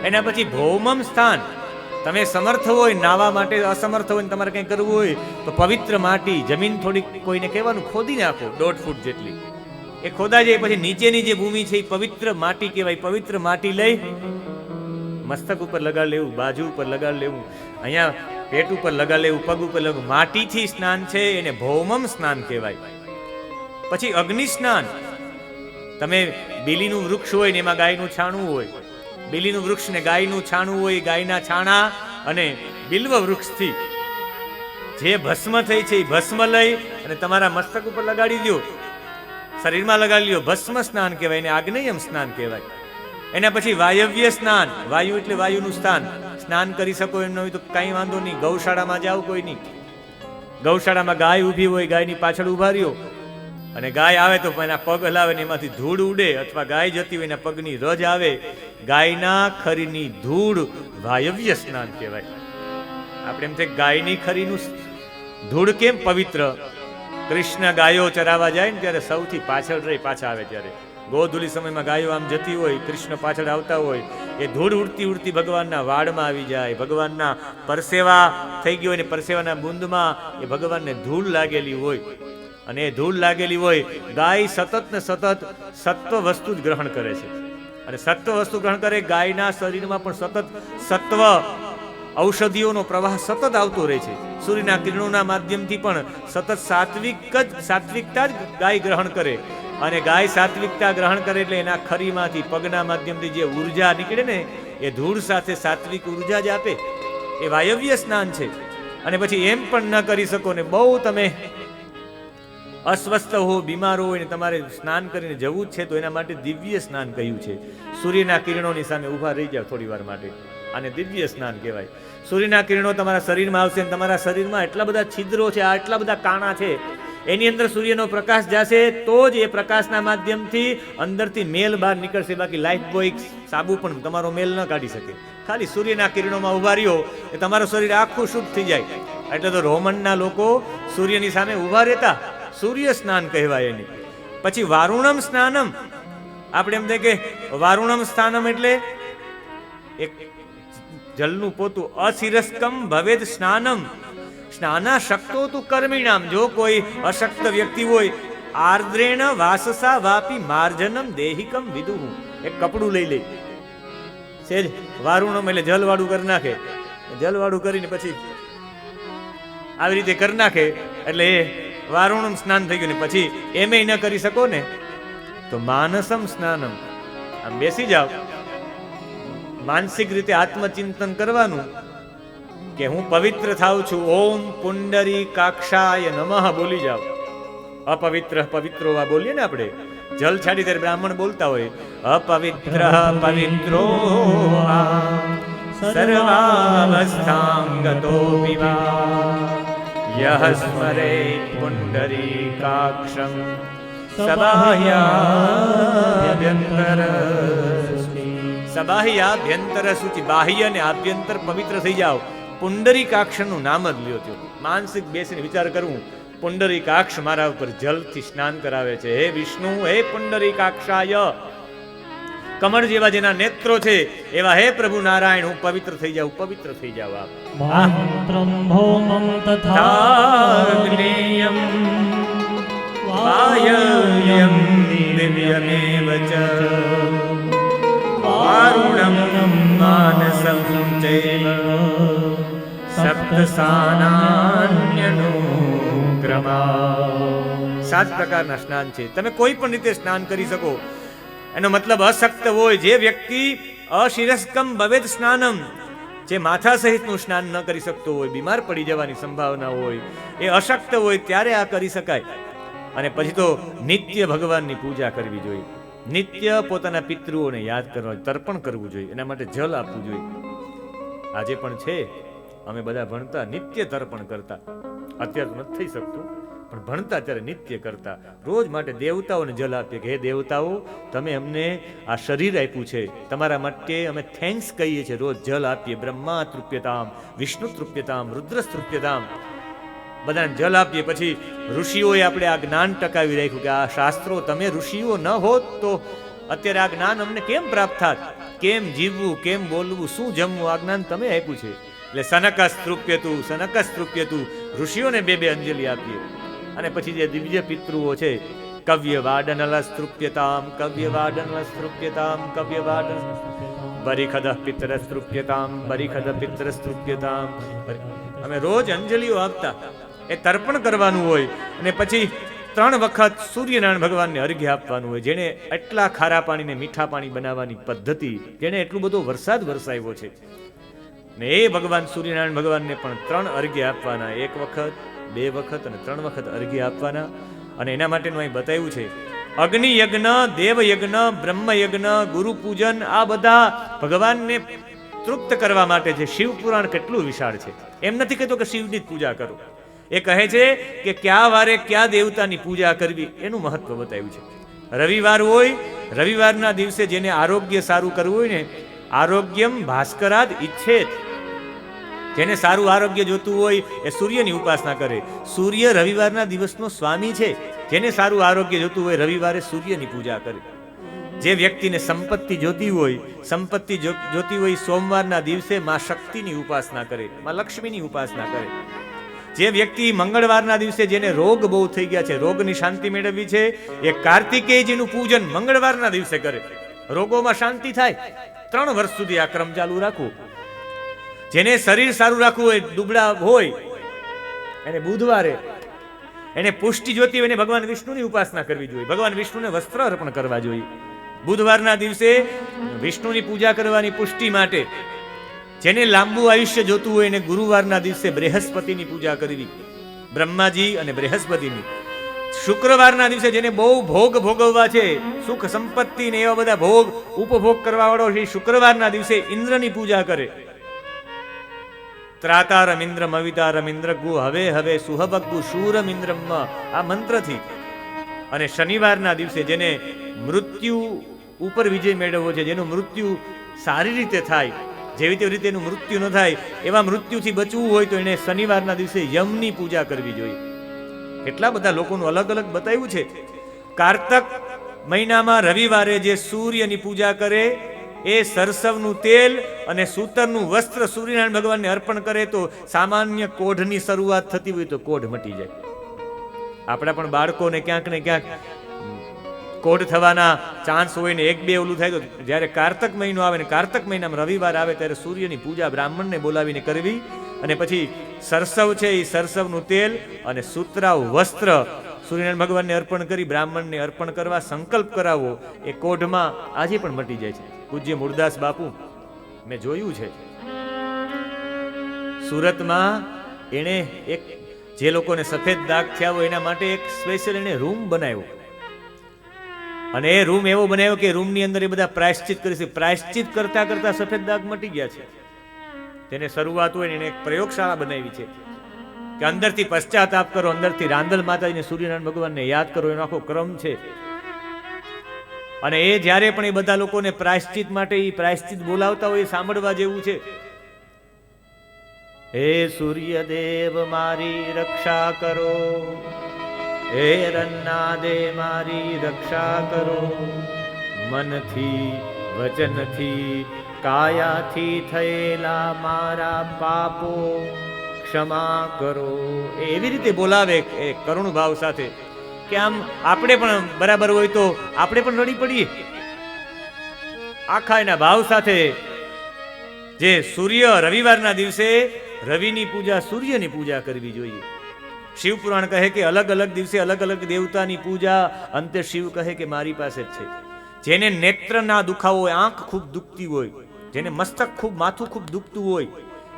એના પછી ભૌમમ સ્થાન, તમે સમર્થ હોય નાવા માટે, અસમર્થ હોય તમારે કંઈ કરવું હોય તો પવિત્ર માટી, જમીન થોડીક કોઈને કહેવાનું ખોદી નાખો 1.5 ફૂટ જેટલી, એ ખોદા જાય પછી નીચેની જે ભૂમિ છે એ પવિત્ર માટી કહેવાય. પવિત્ર માટી લઈ મસ્તક ઉપર લગાડ લેવું, બાજુ ઉપર લગાડ લેવું, અહીંયા પેટ ઉપર લગાડ લેવું, પગ ઉપર લગાડ. માટીથી સ્નાન છે એને ભૌમમ સ્નાન કહેવાય. પછી અગ્નિ સ્નાન, તમે બીલીનું વૃક્ષ હોય ને એમાં ગાયનું છાણું હોય, બીલીનું વૃક્ષ ને ગાયનું છાણું હોય, ગાયના છાણા અને બિલ્વ વૃક્ષથી જે ભસ્મ થઈ છે એ ભસ્મ લઈ અને તમારા મસ્તક ઉપર લગાડી દો, શરીરમાં લગાડી લ્યો, ભસ્મ સ્નાન કહેવાય, એને આગ્નેયમ સ્નાન કહેવાય. એના પછી વાયવ્ય સ્નાન, વાયુ એટલે વાયુનું સ્થાન, સ્નાન કરી શકો એમ ન હોય તો કાંઈ વાંધો નહીં, ગૌશાળામાં જાઓ, કોઈ નહીં, ગૌશાળામાં ગાય ઊભી હોય, ગાયની પાછળ ઉભા રહ્યો અને ગાય આવે તો એના પગ હલાવે ને એમાંથી ધૂળ ઉડે, અથવા ગાય જતી હોય એના પગની રજ આવે, ગાયના ખરીની ધૂળ વાયવ્ય સ્નાન કહેવાય. આપણે એમ થાય ગાયની ખરીનું ધૂળ કેમ પવિત્ર? કૃષ્ણ ગાયો ચરાવવા જાય ને ત્યારે સૌથી પાછળ રહી પાછા આવે ત્યારે, ગોધુલી સમયમાં ગાયો આમ જતી હોય, કૃષ્ણ પાછળ આવતા હોય, એ ધૂળ ઉડતી ઉડતી ભગવાનના વાડમાં આવી જાય, ભગવાનના પરસેવા થઈ ગયો હોય ને પરસેવાના બુંદમાં એ ભગવાનને ધૂળ લાગેલી હોય, અને એ ધૂળ લાગેલી હોય. ગાય સતત ને સતત સત્વ વસ્તુ જ ગ્રહણ કરે છે, અને સત્વ વસ્તુ ગ્રહણ કરે, ગાયના શરીરમાં પણ સતત સત્વ ઔષધિઓનો પ્રવાહ સતત આવતો રહે છે. સૂર્યના કિરણોના માધ્યમથી પણ સતત સાત્વિકતા જ ગાય ગ્રહણ કરે, અને ગાય સાત્વિકતા ગ્રહણ કરે એટલે એના ખરીમાંથી પગના માધ્યમથી જે ઉર્જા નીકળે ને એ ધૂળ સાથે સાત્વિક ઉર્જા જ આપે, એ વાયવ્ય સ્નાન છે. અને પછી એમ પણ ન કરી શકો ને બહુ તમે અસ્વસ્થ હો, બીમાર હોય ને તમારે સ્નાન કરીને જવું જ છે તો એના માટે દિવ્ય સ્નાન કહ્યું છે. સૂર્યના કિરણોની સામે ઊભા રહી જાવ થોડી વાર માટે, આને દિવ્ય સ્નાન કહેવાય. સૂર્યના કિરણો તમારા શરીરમાં આવશે અને તમારા શરીરમાં એટલા બધા છિદ્રો છે, આટલા બધા કાણા છે, એની અંદર સૂર્યનો પ્રકાશ જશે તો જ એ પ્રકાશના માધ્યમથી અંદરથી મેલ બહાર નીકળશે. બાકી લાઈફ બોય સાબુ પણ તમારો મેલ ન કાઢી શકે. ખાલી સૂર્યના કિરણોમાં ઉભા રહ્યો એ તમારું શરીર આખું શુદ્ધ થઈ જાય. એટલે તો રોમનના લોકો સૂર્યની સામે ઉભા રહેતા, સૂર્ય સ્નાન કહેવાય એની. પછી વારુણમ સ્નાનમ, આપણે એમ થાય કે વારુણમ સ્નાનમ એટલે એક જલનું પોતું, અશિરસ્કમ ભવેદ સ્નાનમ, સ્નાના શક્તો તું કર્મિણામ. જો કોઈ અશક્ત વ્યક્તિ હોય, આર્દ્રેણ વાસસા વાપી માર્જનમ દેહિકમ વિદુહુ, એક કપડું લઈ લે, સેજ વારુણમ એટલે જલવાળું કરી નાખે, જલવાળું કરીને પછી આવી રીતે કરી નાખે એટલે એ વારુણમ સ્નાન થઈ ગયું. ને પછી એમે ન કરી શકો ને તો માનસમ સ્નાનમ, આમ બેસી જાઓ, માનસિક રીતે આત્મચિંતન કરવાનું કે હું પવિત્ર થાઉં છું, ઓમ પુંડરી કાક્ષાય નમઃ બોલી જાઓ. અપવિત્ર પવિત્રો આ બોલીએ ને આપણે, જલ છાડી ત્યારે બ્રાહ્મણ બોલતા હોય, અપવિત્ર પવિત્રો સર્વાવસ્થાંગતો વિવા યહ સ્મરે પુંડરીકાક્ષં સબાહ્યાભ્યંતર સબાહ્યાભ્યંતર શુચિ. બાહ્ય અને આભ્યંતર પવિત્ર થઈ જાઓ. પુંડરીકાક્ષનું નામ જ લ્યો છો. માનસિક બેસીને વિચાર કરવું, પુંડરીકાક્ષ મારા ઉપર જલથી સ્નાન કરાવે છે. હે વિષ્ણુ, હે પુંડરીકાક્ષાય, કમળ જેવા જેના નેત્રો છે એવા હે પ્રભુ નારાયણ, હું પવિત્ર થઈ જાઉં, પવિત્ર થઈ જાઉં. આપ મંત્રમ ભૌમમ તથાગ્નેયમ વાયવ્યમ દિવ્યમેવ ચ વારુણમ માનસં ચૈવ સપ્તસાનાન્યનુક્રમા. 7 પ્રકારના સ્નાન છે. તમે કોઈ પણ રીતે સ્નાન કરી શકો. એનો મતલબ અશક્ત હોય, જે વ્યક્તિ અશિરસ્કમ ભવેદ સ્નાનમ, જે માથા સહિતનું સ્નાન ન કરી શકતો હોય, બીમાર પડી જવાની સંભાવના હોય, એ અશક્ત હોય ત્યારે આ કરી શકાય. અને પછી તો નિત્ય ભગવાનની પૂજા કરવી જોઈએ, નિત્ય પોતાના પિતૃઓને યાદ કરવા, તર્પણ કરવું જોઈએ, એના માટે જલ આપવું જોઈએ. આજે પણ છે, અમે બધા ભણતા નિત્ય તર્પણ કરતા, અત્યારે નથી થઈ શકતું પણ ભણતા ત્યારે નિત્ય કરતા. રોજ માટે દેવતાઓને જલ આપીએ કે હે દેવતાઓ, તમે અમને આ શરીર આપ્યું છે, તમારા માટે અમે થેન્ક્સ કહીએ છીએ, રોજ જલ આપીએ. બ્રહ્મા તૃપ્યતામ, વિષ્ણુ તૃપ્યતામ, રુદ્ર તૃપ્યતામ, બધાને જલ આપીએ. પછી ઋષિઓએ આપણે આ જ્ઞાન ટકાવી રાખ્યું કે આ શાસ્ત્રો, તમે ઋષિઓ ન હોત તો અત્યારે આ જ્ઞાન અમને કેમ પ્રાપ્ત થાત? કેમ જીવવું, કેમ બોલવું, શું જમવું, આ જ્ઞાન તમે આપ્યું છે. એટલે સનકસ્તૃપ્યતું ઋષિઓને બે અંજલિ આપીએ. અને પછી જે દિવ્ય પિતૃઓ છે, કવ્યવાડનલસ્તૃપ્યતામ બરીખદ પિતરસ્તૃપ્યતામ. અમે રોજ અંજલિઓ આપતા, એ તર્પણ કરવાનું હોય. અને પછી 3 વખત સૂર્યનારાયણ ભગવાનને અર્ઘ્ય આપવાનું હોય. જેણે એટલા ખારા પાણીને મીઠા પાણી બનાવવાની પદ્ધતિ, જેણે એટલો બધો વરસાદ વરસાવ્યો છે, ને એ ભગવાન સૂર્યનારાયણ ભગવાનને પણ 3 અર્ઘ્ય આપવાના. 1 વખત, 2 વખત અને 3 વખત અર્ઘ્ય આપવાના. અને એના માટેનું અહીં બતાવ્યું છે, અગ્નિ યજ્ઞ, દેવ યજ્ઞ, બ્રહ્મ યજ્ઞ, ગુરુ પૂજન, આ બધા ભગવાનને તૃપ્ત કરવા માટે છે. શિવ પુરાણ કેટલું વિશાળ છે. એમ નથી કહેતો કે શિવની જ પૂજા કરો. એ કહે છે કે કયા વારે કયા દેવતાની પૂજા કરવી, એનું મહત્વ બતાવ્યું છે. રવિવાર હોય, રવિવારના દિવસે જેને આરોગ્ય સારું કરવું હોય ને, આરોગ્યમ ભાસ્કરાદ ઈચ્છેત, જેને સારું આરોગ્ય જોતું હોય એ સૂર્યની ઉપાસના કરે. સૂર્ય રવિવારના દિવસનો સ્વામી છે. જેને સારું આરોગ્ય જોતું હોય રવિવારે સૂર્યની પૂજા કરે. જે વ્યક્તિને સંપત્તિ જોતી હોય, સોમવારના દિવસે માં શક્તિની ઉપાસના કરે, માં લક્ષ્મીની ઉપાસના કરે. જે વ્યક્તિ મંગળવારના દિવસે, જેને રોગ બહુ થઈ ગયા છે, રોગની શાંતિ મેળવવી છે, એ કાર્તિકેયજીનું પૂજન મંગળવારના દિવસે કરે. રોગોમાં શાંતિ થાય. 3 વર્ષ સુધી આ ક્રમ ચાલુ રાખવું. જેને શરીર સારું રાખવું હોય, દુબળા હોય, એને બુધવારે, એને પુષ્ટિ જોતી હોય, એને ભગવાન વિષ્ણુની ઉપાસના કરવી જોઈએ. ભગવાન વિષ્ણુને વસ્ત્ર અર્પણ કરવા જોઈએ. બુધવારના દિવસે વિષ્ણુની પૂજા કરવાની પુષ્ટિ માટે. જેને લાંબુ આયુષ્ય જોતું હોય એને ગુરુવારના દિવસે બૃહસ્પતિની પૂજા કરવી, બ્રહ્માજી અને બૃહસ્પતિની. શુક્રવારના દિવસે જેને બહુ ભોગ ભોગવવા છે, સુખ સંપત્તિ ને એવા બધા ભોગ ઉપભોગ કરવા વાળો છે, શુક્રવારના દિવસે ઇન્દ્રની પૂજા કરે. ત્રાતારમ ઇન્દ્રમ અવિતારમ ઇન્દ્રગુ હવે સુહબગ્ગુ શૂરમ ઇન્દ્રમ, આ મંત્રથી. અને શનિવારના દિવસે જેને મૃત્યુ ઉપર વિજય મેળવવો છે, જેનું મૃત્યુ સારી રીતે થાય, જેવી રીતે એનું મૃત્યુ ન થાય, એવા મૃત્યુથી બચવું હોય તો એને શનિવારના દિવસે યમની પૂજા કરવી જોઈએ. કેટલા બધા લોકોનું અલગ અલગ બતાવ્યું છે. કારતક મહિનામાં રવિવારે જે સૂર્યની પૂજા કરે, એ સરસવનું તેલ અને સૂતરનું વસ્ત્ર સૂર્યનારાયણ ભગવાનને અર્પણ કરે તો સામાન્ય કોઢની શરૂઆત થતી હોય તો કોઢ મટી જાય. આપણા પણ બાળકોને ક્યાંક ને ક્યાંક કોઢ થવાના ચાન્સ હોય ને 1-2 ઓલું થાય તો જ્યારે કારતક મહિનો આવે ને કારતક મહિનામાં રવિવાર આવે ત્યારે સૂર્યની પૂજા બ્રાહ્મણને બોલાવીને કરવી. અને પછી સરસવ છે, એ સરસવનું તેલ અને સૂતરાવ વસ્ત્ર સૂર્યનારાયણ ભગવાનને અર્પણ કરી બ્રાહ્મણને અર્પણ કરવા સંકલ્પ કરાવવો. એ કોઢમાં આજે પણ મટી જાય છે. પૂજ્ય મૂળદાસ બાપુ મેં જોયું છે, સુરતમાં એણે એક જે લોકોને સફેદ દાગ થયા હોય એના માટે એક સ્પેશિયલ એને રૂમ બનાવ્યો. અને એ રૂમ એવો બનાવ્યો કે રૂમની અંદર એ બધા પ્રાયશ્ચિત કરી છે. પ્રાયશ્ચિત કરતા કરતા સફેદ દાગ મટી ગયા છે. તેને શરૂઆત હોય ને એને એક પ્રયોગશાળા બનાવી છે કે અંદરથી પશ્ચાતાપ કરો, અંદરથી રાંદલ માતાજીને સૂર્યનારાયણ ભગવાનને યાદ કરો, એનો આખો ક્રમ છે. અને એ જ્યારે પણ એ બધા લોકોને પ્રાયશ્ચિત માટે એ પ્રાયશ્ચિત બોલાવતા હોય એ સાંભળવા જેવું છે. હે સૂર્યદેવ મારી રક્ષા કરો, હે રન્નાદે મારી રક્ષા કરો, મનથી વચનથી કાયાથી થયેલા મારા પાપો ક્ષમા કરો. એવી રીતે બોલાવે એ કરુણ ભાવ સાથે કે આમ આપણે પણ બરાબર હોય તો આપણે પણ રડી પડીએ. આખા એના ભાવ સાથે જે સૂર્ય રવિવારના દિવસે રવિની પૂજા, સૂર્યની પૂજા કરવી જોઈએ. શિવપુરાણ કહે કે અલગ અલગ દિવસે અલગ અલગ દેવતાની પૂજા. અંતે શિવ કહે કે મારી પાસે જ છે. જેને નેત્રના દુખાવો હોય, આંખ ખૂબ દુખતી હોય, જેને મસ્તક ખૂબ, માથું ખૂબ દુખતું હોય,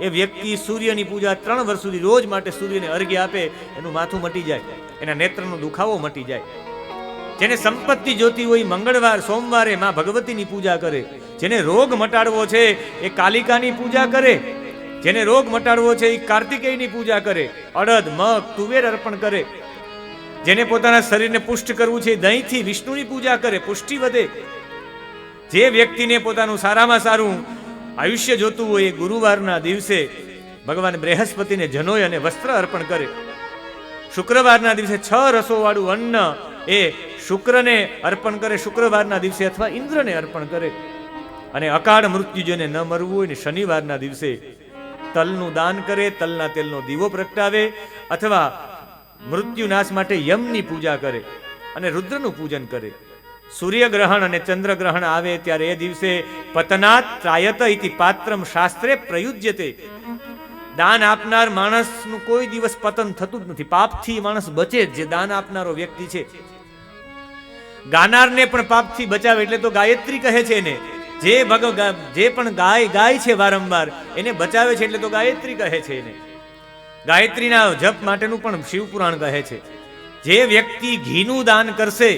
એ વ્યક્તિ સૂર્યની પૂજા 3 વર્ષ સુધી રોજ માટે સૂર્યને અર્ઘ્ય આપે, એનું માથું મટી જાય, એના નેત્રનો દુખાવો મટી જાય. જેને સંપત્તિ જોતી હોય મંગળવાર સોમવારે માં ભગવતીની પૂજા કરે. જેને રોગ મટાડવો છે એ કાલિકાની પૂજા કરે. જેને રોગ મટાડવો છે એ કાર્તિકેયની પૂજા કરે. અડદ, મગ, તુવેર અર્પણ કરે. જેને પોતાના શરીરને પુષ્ટ કરવું છે દહીંથી વિષ્ણુની પૂજા કરે, પુષ્ટિ વધે. જે વ્યક્તિને પોતાનું સારામાં સારું આયુષ્ય જોતું હોય એ ગુરુવારના દિવસે ભગવાન બૃહસ્પતિને જનોય અને વસ્ત્ર અર્પણ કરે. શુક્રવારના દિવસે 6 રસોવાળું અન્ન એ શુક્રને અર્પણ કરે શુક્રવારના દિવસે, અથવા ઇન્દ્રને અર્પણ કરે. અને અકાળ મૃત્યુ જેને ન મરવું હોય ને શનિવારના દિવસે તલનું દાન કરે, તલના તેલનો દીવો પ્રગટાવે, અથવા મૃત્યુનાશ માટે યમની પૂજા કરે અને રુદ્રનું પૂજન કરે. સૂર્યગ્રહણ અને ચંદ્રગ્રહણ આવે ત્યારે એ દિવસે પતનાત ત્રાયત ઇતિ પાત્રમ શાસ્ત્રે પ્રયુજ્યતે. દાન આપનાર માણસનું કોઈ દિવસ પતન થતું જ નથી. પાપથી માણસ બચે જ, જે દાન આપનારો વ્યક્તિ છે. ગાનારને પણ પાપથી બચાવે એટલે તો ગાયત્રી કહે છે એને. જે પણ ગાય છે વારંવાર એને બચાવે છે એટલે તો ગાયત્રી કહે છે એને. ગાયત્રીના જપ માટેનું પણ શિવપુરાણ કહે છે. જે વ્યક્તિ ઘીનું દાન કરશે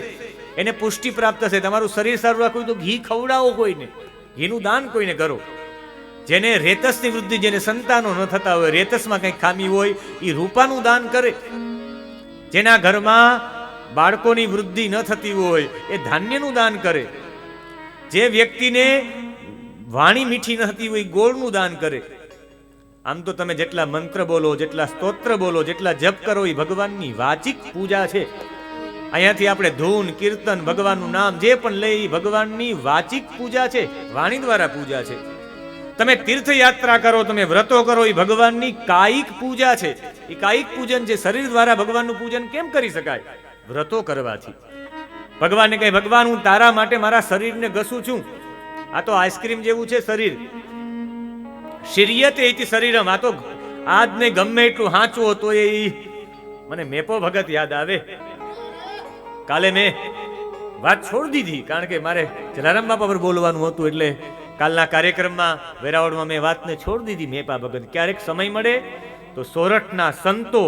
એને પુષ્ટિ પ્રાપ્ત થશે. તમારું શરીર સારું રાખવું તો ઘી ખવડાવો કોઈને, ઘીનું દાન કોઈને કરો. જેને રેતસની વૃદ્ધિ, જેને સંતાનો ન થતા હોય, રેતસમાં કંઈક ખામી હોય, એ રૂપાનું દાન કરે. જેના ઘરમાં બાળકોની વૃદ્ધિ ન થતી હોય એ ધાન્યનું દાન કરે. જે વ્યક્તિને વાણી મીઠી ન થતી હોય ગોળનું દાન કરે. આમ તો તમે જેટલા મંત્ર બોલો, જેટલા સ્તોત્ર બોલો, જેટલા જપ કરો એ ભગવાનની વાચિક પૂજા છે. અહીંયાથી આપણે ધૂન, કીર્તન, ભગવાનનું નામ જે પણ લઈ ભગવાનની વાચિક પૂજા છે, વાણી દ્વારા પૂજા છે. તમે તીર્થયાત્રા કરો, તમે વ્રતો કરો, એ ભગવાનની કાયિક પૂજા છે. એ કાયિક પૂજન છે. શરીર દ્વારા ભગવાનનું પૂજન કેમ કરી શકાય? વ્રતો કરવાથી. ભગવાનને કહે, ભગવાન હું તારા માટે મારા શરીરને ઘસું છું. આ તો આઈસ્ક્રીમ જેવું છે શરીર. શિરિયતે ઇતિ શરીરમ. આ તો આજને ગમે એટલું હાંચવો તો એ મને મેપો ભગત યાદ આવે. કાલે મેં વાત છોડી દીધી કારણ કે મારે જલારામ બાપા પર બોલવાનું હતું, એટલે કાલના કાર્યક્રમમાં વેરાવળમાં મેં વાતને છોડી દીધી. મેપા ભગત ક્યારેક સમય મળે તો સોરઠના સંતો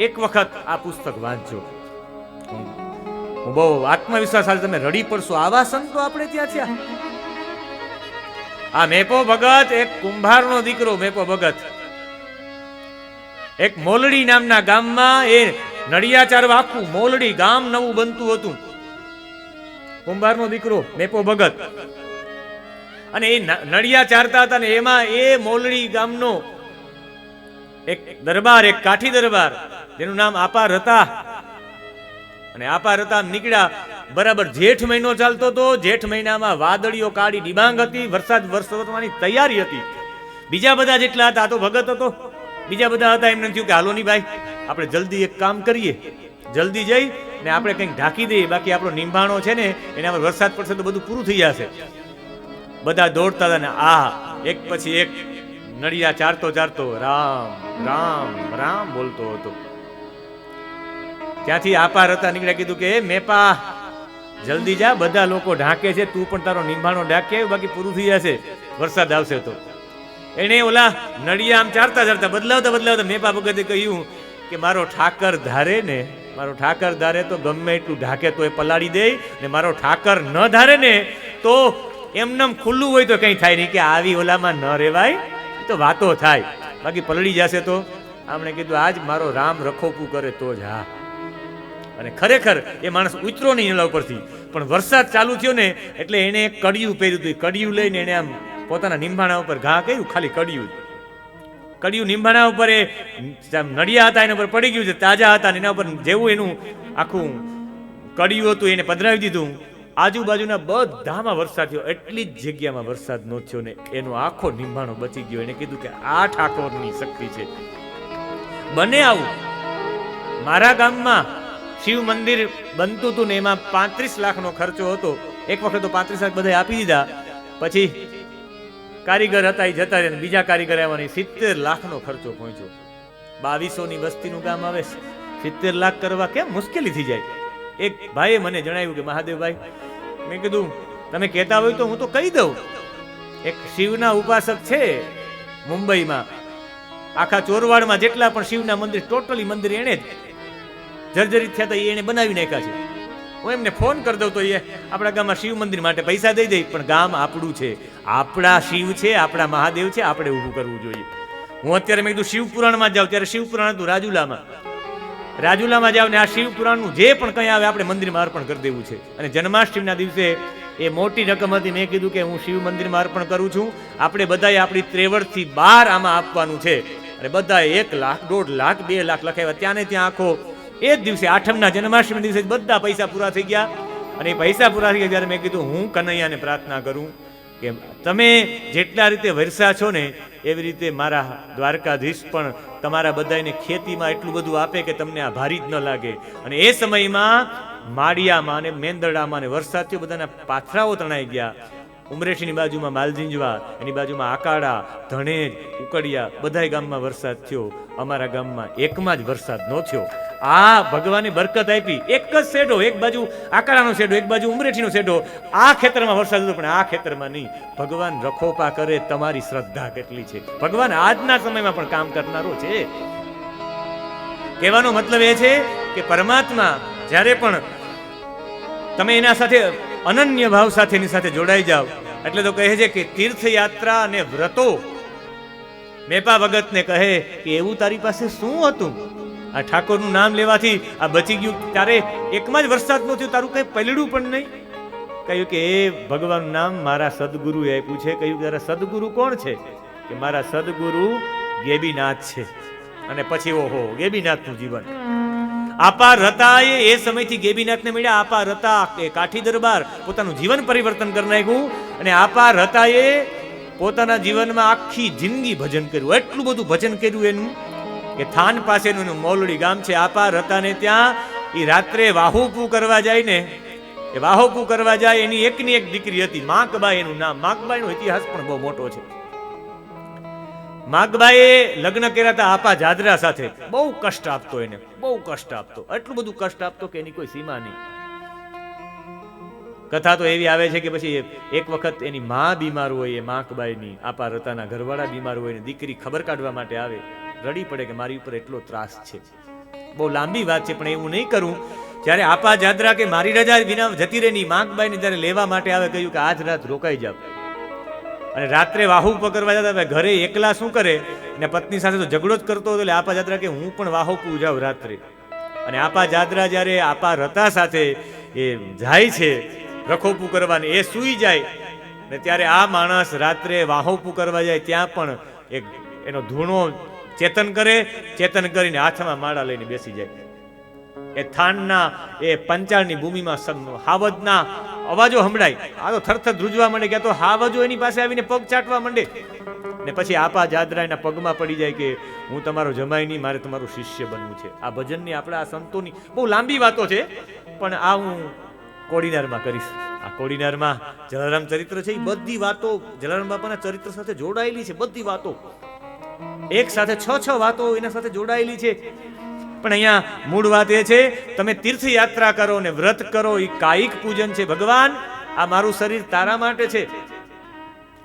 એક વખત આ પુસ્તક વાંચજો. હું બહુ આત્મવિશ્વાસ સાથે તમે રડી પડશો. આવા સંતો આપણે ત્યાં થયા. આ મેપો ભગત એક કુંભારનો દીકરો. મેપો ભગત એક મોલડી નામના ગામમાં, એ નડિયાચાર આખું મોલડી ગામ નવું બનતું હતું. કુંભારનો દીકરો મેપો ભગત. અને એ નડિયા ચારતા હતા ને એમાં એ મોલડી ગામનો એક દરબાર, એક કાઠી દરબાર જેનું નામ આપા રતા. અને આપા રતા નીકળ્યા. બરાબર જેઠ મહિનો ચાલતો હતો. જેઠ મહિનામાં વાદળીઓ કાળી ડિબાંગ હતી. વરસાદ વરસવાની તૈયારી હતી. બીજા બધા જેટલા હતા, આ તો ભગત હતો. બીજા બધા હતા, એમને થયું કે હાલો ની ભાઈ આપણે જલ્દી એક કામ કરીએ, જલ્દી જઈ ને આપણે કંઈક ઢાંકી દઈએ, બાકી આપણો નિંભાણો છે ને એના પર વરસાદ પડશે તો બધું પૂરું થઈ જશે. બધા દોડતા હતા ને આ એક પછી એક નડિયા ચારતો ચારતો રામ રામ રામ બોલતો હતો. ત્યાંથી આપા રતા નીકળ્યા. કીધું કે મેપા જલ્દી જા, બધા લોકો ઢાંકે છે, તું પણ તારો નિંભાણો ઢાંકે, બાકી પૂરું થઈ જશે વરસાદ આવશે તો. એને ઓલા નડિયા આમ ચારતા ચારતા બદલાવતા મેપા ભગતે કહ્યું કે મારો ઠાકર ધારે ને, મારો ઠાકર ધારે તો ગમે એટલું ઢાકે તો એ પલાળી દે, ને મારો ઠાકર ન ધારે ને તો એમનેમ ખુલ્લું હોય તો કંઈ થાય નહીં. કે આવી ઓલામાં ન રહેવાય, તો વાતો થાય, બાકી પલળી જશે તો. આમણે કીધું આજ મારો રામ રખોપું કરે તો જ. હા, અને ખરેખર એ માણસ ઉતરો નહીં એના ઉપરથી, પણ વરસાદ ચાલુ થયો ને એટલે એને એક કડિયું પહેર્યું હતું. કડિયું લઈને એને આમ પોતાના નિંભાણા ઉપર ઘા કર્યું, ખાલી કડિયું નિંભાણા ઉપર એ નડિયા હતા એના ઉપર પડી ગયું છે, તાજા હતા, એના ઉપર જેવું એનું આખું કડિયું હતું એને પધરાવી દીધું. આજુબાજુના બધામાં વરસાદ થયો, એટલી જ જગ્યામાં વરસાદ ન થયો ને એનો આખો નિંભાણો બચી ગયો. એને કીધું કે આ ઠાકોરની શક્તિ છે. બને આવું. મારા ગામમાં શિવ મંદિર બનતું હતું ને એમાં 35 લાખનો ખર્ચો હતો. એક વખત તો 35 લાખ બધા આપી દીધા. પછી કારીગર હતા એ જતા રહ્યા, બીજા કારીગર આવવાની 70 લાખનો ખર્ચો પહોંચ્યો. 2200 ની વસ્તીનું ગામ આવે, 70 લાખ કરવા કેમ મુશ્કેલી થઈ જાય. એક ભાઈએ મને જણાવ્યું કે મહાદેવભાઈ, મેં કીધું તમે કહેતા હોય તો હું તો કહી દઉં. એક શિવના ઉપાસક છે મુંબઈમાં, આખા ચોરવાડમાં જેટલા પણ શિવના મંદિર, ટોટલી મંદિર એને જ જર્જરિત થયા હતા, એને બનાવી નાખ્યા છે. હું એમને ફોન કરી દઉં તો એ આપણા ગામમાં શિવ મંદિર માટે પૈસા દઈ દે, પણ ગામ આપણું છે, આપણા શિવ છે, આપણા મહાદેવ છે, આપણે ઊભું કરવું જોઈએ. હું અત્યારે મેં કીધું શિવપુરાણમાં જાઉં, ત્યારે શિવપુરાણ હતું રાજુલામાં જાવ ને આ શિવપુરાણનું જે પણ કંઈ આવે આપણે મંદિરમાં અર્પણ કરી દેવું છે. અને જન્માષ્ટમીના દિવસે એ મોટી રકમ હતી, મેં કીધું કે હું શિવ મંદિરમાં અર્પણ કરું છું, આપણે બધાએ આપણી ત્રેવડથી 12 આમાં આપવાનું છે. અને બધાએ 1 લાખ, 1.5 લાખ, 2 લાખ લખાવ્યા. ત્યાં ને ત્યાં આખો એ જ દિવસે આઠમના જન્માષ્ટમી દિવસે બધા પૈસા પૂરા થઈ ગયા. અને એ પૈસા પૂરા થઈ ગયા ત્યારે મેં કીધું હું કનૈયાને પ્રાર્થના કરું કે તમે જેટલા રીતે વરસા છો ને એવી રીતે મારા દ્વારકાધીશ પણ તમારા બધાને ખેતીમાં એટલું બધું આપે કે તમને આ ભારી જ ન લાગે. અને એ સમયમાં માળિયામાં અને મેંદરડામાં ને વરસાદ થયો, બધાના પાથરાઓ તણાઈ ગયા. ઉમરેઠીની બાજુમાં માલજીંજવા, એની બાજુમાં આકાડા, ધણેજ, ઉકડિયા, બધાય ગામમાં વરસાદ થયો. અમારા ગામમાં એકમાં જ વરસાદ ન થયો. આ ભગવાને બરકત આપી. એક જ શેઢો, એક બાજુ આકાડાનો શેઢો, એક બાજુ ઉમરેઠીનો શેઢો. આ ખેતરમાં વરસાદ હતો પણ આ ખેતરમાં નહીં. ભગવાન રખોપા કરે, તમારી શ્રદ્ધા કેટલી છે. ભગવાન આજના સમયમાં પણ કામ કરનારો છે. કહેવાનો મતલબ એ છે કે પરમાત્મા જ્યારે પણ તમે એના સાથે અનન્ય ભાવ સાથે એની સાથે જોડાઈ જાઓ, એટલે તો કહે છે કે તીર્થયાત્રા અને વ્રતો. મેપા ભગતને કહે કે એવું તારી પાસે શું હતું? આ ઠાકોરનું નામ લેવાથી આ બચી ગયું. ત્યારે એકમાં જ વરસાદ ન થયો, તારું કઈ પલડ્યું પણ નહીં. કહ્યું કે એ ભગવાનનું નામ મારા સદગુરુએ આપ્યું છે. કહ્યું કે તારા સદગુરુ કોણ છે? કે મારા સદગુરુ ગેબીનાથ છે. અને પછી ઓહો, ગેબીનાથનું જીવન. આપા રતા એ સમયથી ગેબીનાથને મળ્યા. આપા રતા એ કાઠી દરબાર પોતાનું જીવન પરિવર્તન કરી નાખ્યું. અને આપા રતા એ પોતાના જીવનમાં આખી જિંદગી ભજન કર્યું. એટલું બધું ભજન કર્યું એનું કે થાન પાસેનું મોલડી ગામ છે. આપા રતાને ત્યાં એ રાત્રે વાહોપું કરવા જાય ને, એ વાહોપું કરવા જાય, એની એકની એક દીકરી હતી માકબાઈ, એનું નામ. માકબાઈનો ઇતિહાસ પણ બહુ મોટો છે. માગબાઈએ લગ્ન કર્યા હતા આપા જાદરા સાથે. બહુ કષ્ટ આપતો એને, બહુ કષ્ટ આપતો, એટલું બધું કષ્ટ આપતો કે એની કોઈ સીમા નહીં. કથા તો એવી આવે છે કે પછી એક વખત એની માં બીમાર હોય, એ માકબાઈની, આપા રતાના ઘરવાળા બીમાર હોય ને દીકરી ખબર કાઢવા માટે આવે. રડી પડે કે મારી ઉપર એટલો ત્રાસ છે. બહુ લાંબી વાત છે પણ એવું નહીં કરું. જ્યારે આપા જાદરા કે મારી રજા વિના જતી રહેની માકબાઈને જ્યારે લેવા માટે આવે, કહ્યું કે આજ રાત રોકાઈ જાવ. અને રાત્રે વાહુ પકડવા જતા, ઘરે એકલા શું કરે, ને પત્ની સાથે તો ઝઘડો જ કરતો હતો. એટલે આપા જાદરા કે હું પણ વાહુ પૂ જાઉં રાત્રે. અને આપા જાદરા જ્યારે આપા રતા સાથે એ જાય છે રખોપું કરવાને, એ સૂઈ જાય ને ત્યારે આ માણસ રાત્રે વાહોપું કરવા જાય ત્યાં પણ એક એનો ધૂણો ચેતન કરે. ચેતન કરીને હાથમાં માળા લઈને બેસી જાય. એ થાનના એ પંચાળની ભૂમિમાં હાવજના અવાજો સંભળાય. આ તો થરથર ધ્રુજવા માંડે કે તો હાવજો એની પાસે આવીને પગ ચાટવા માંડે. ને પછી આપા જાદરા એના પગમાં પડી જાય કે હું તમારો જમાઈ નહીં, મારે તમારું શિષ્ય બનવું છે. આ ભજનની આપણે આ સંતોની બહુ લાંબી વાતો છે પણ આ હું કોડીનારમાં કરીશ. આ કોડીનારમાં જલારામ ચરિત્ર છે, એ બધી વાતો જલારામ બાપાના ચરિત્ર સાથે જોડાયેલી છે. બધી વાતો એક સાથે 6 વાતો એના સાથે જોડાયેલી છે. પણ અહીંયા મૂળ વાત એ છે, તમે તીર્થયાત્રા કરો ને વ્રત કરો, એ કાયિક પૂજન છે. ભગવાન આ મારું શરીર તારા માટે છે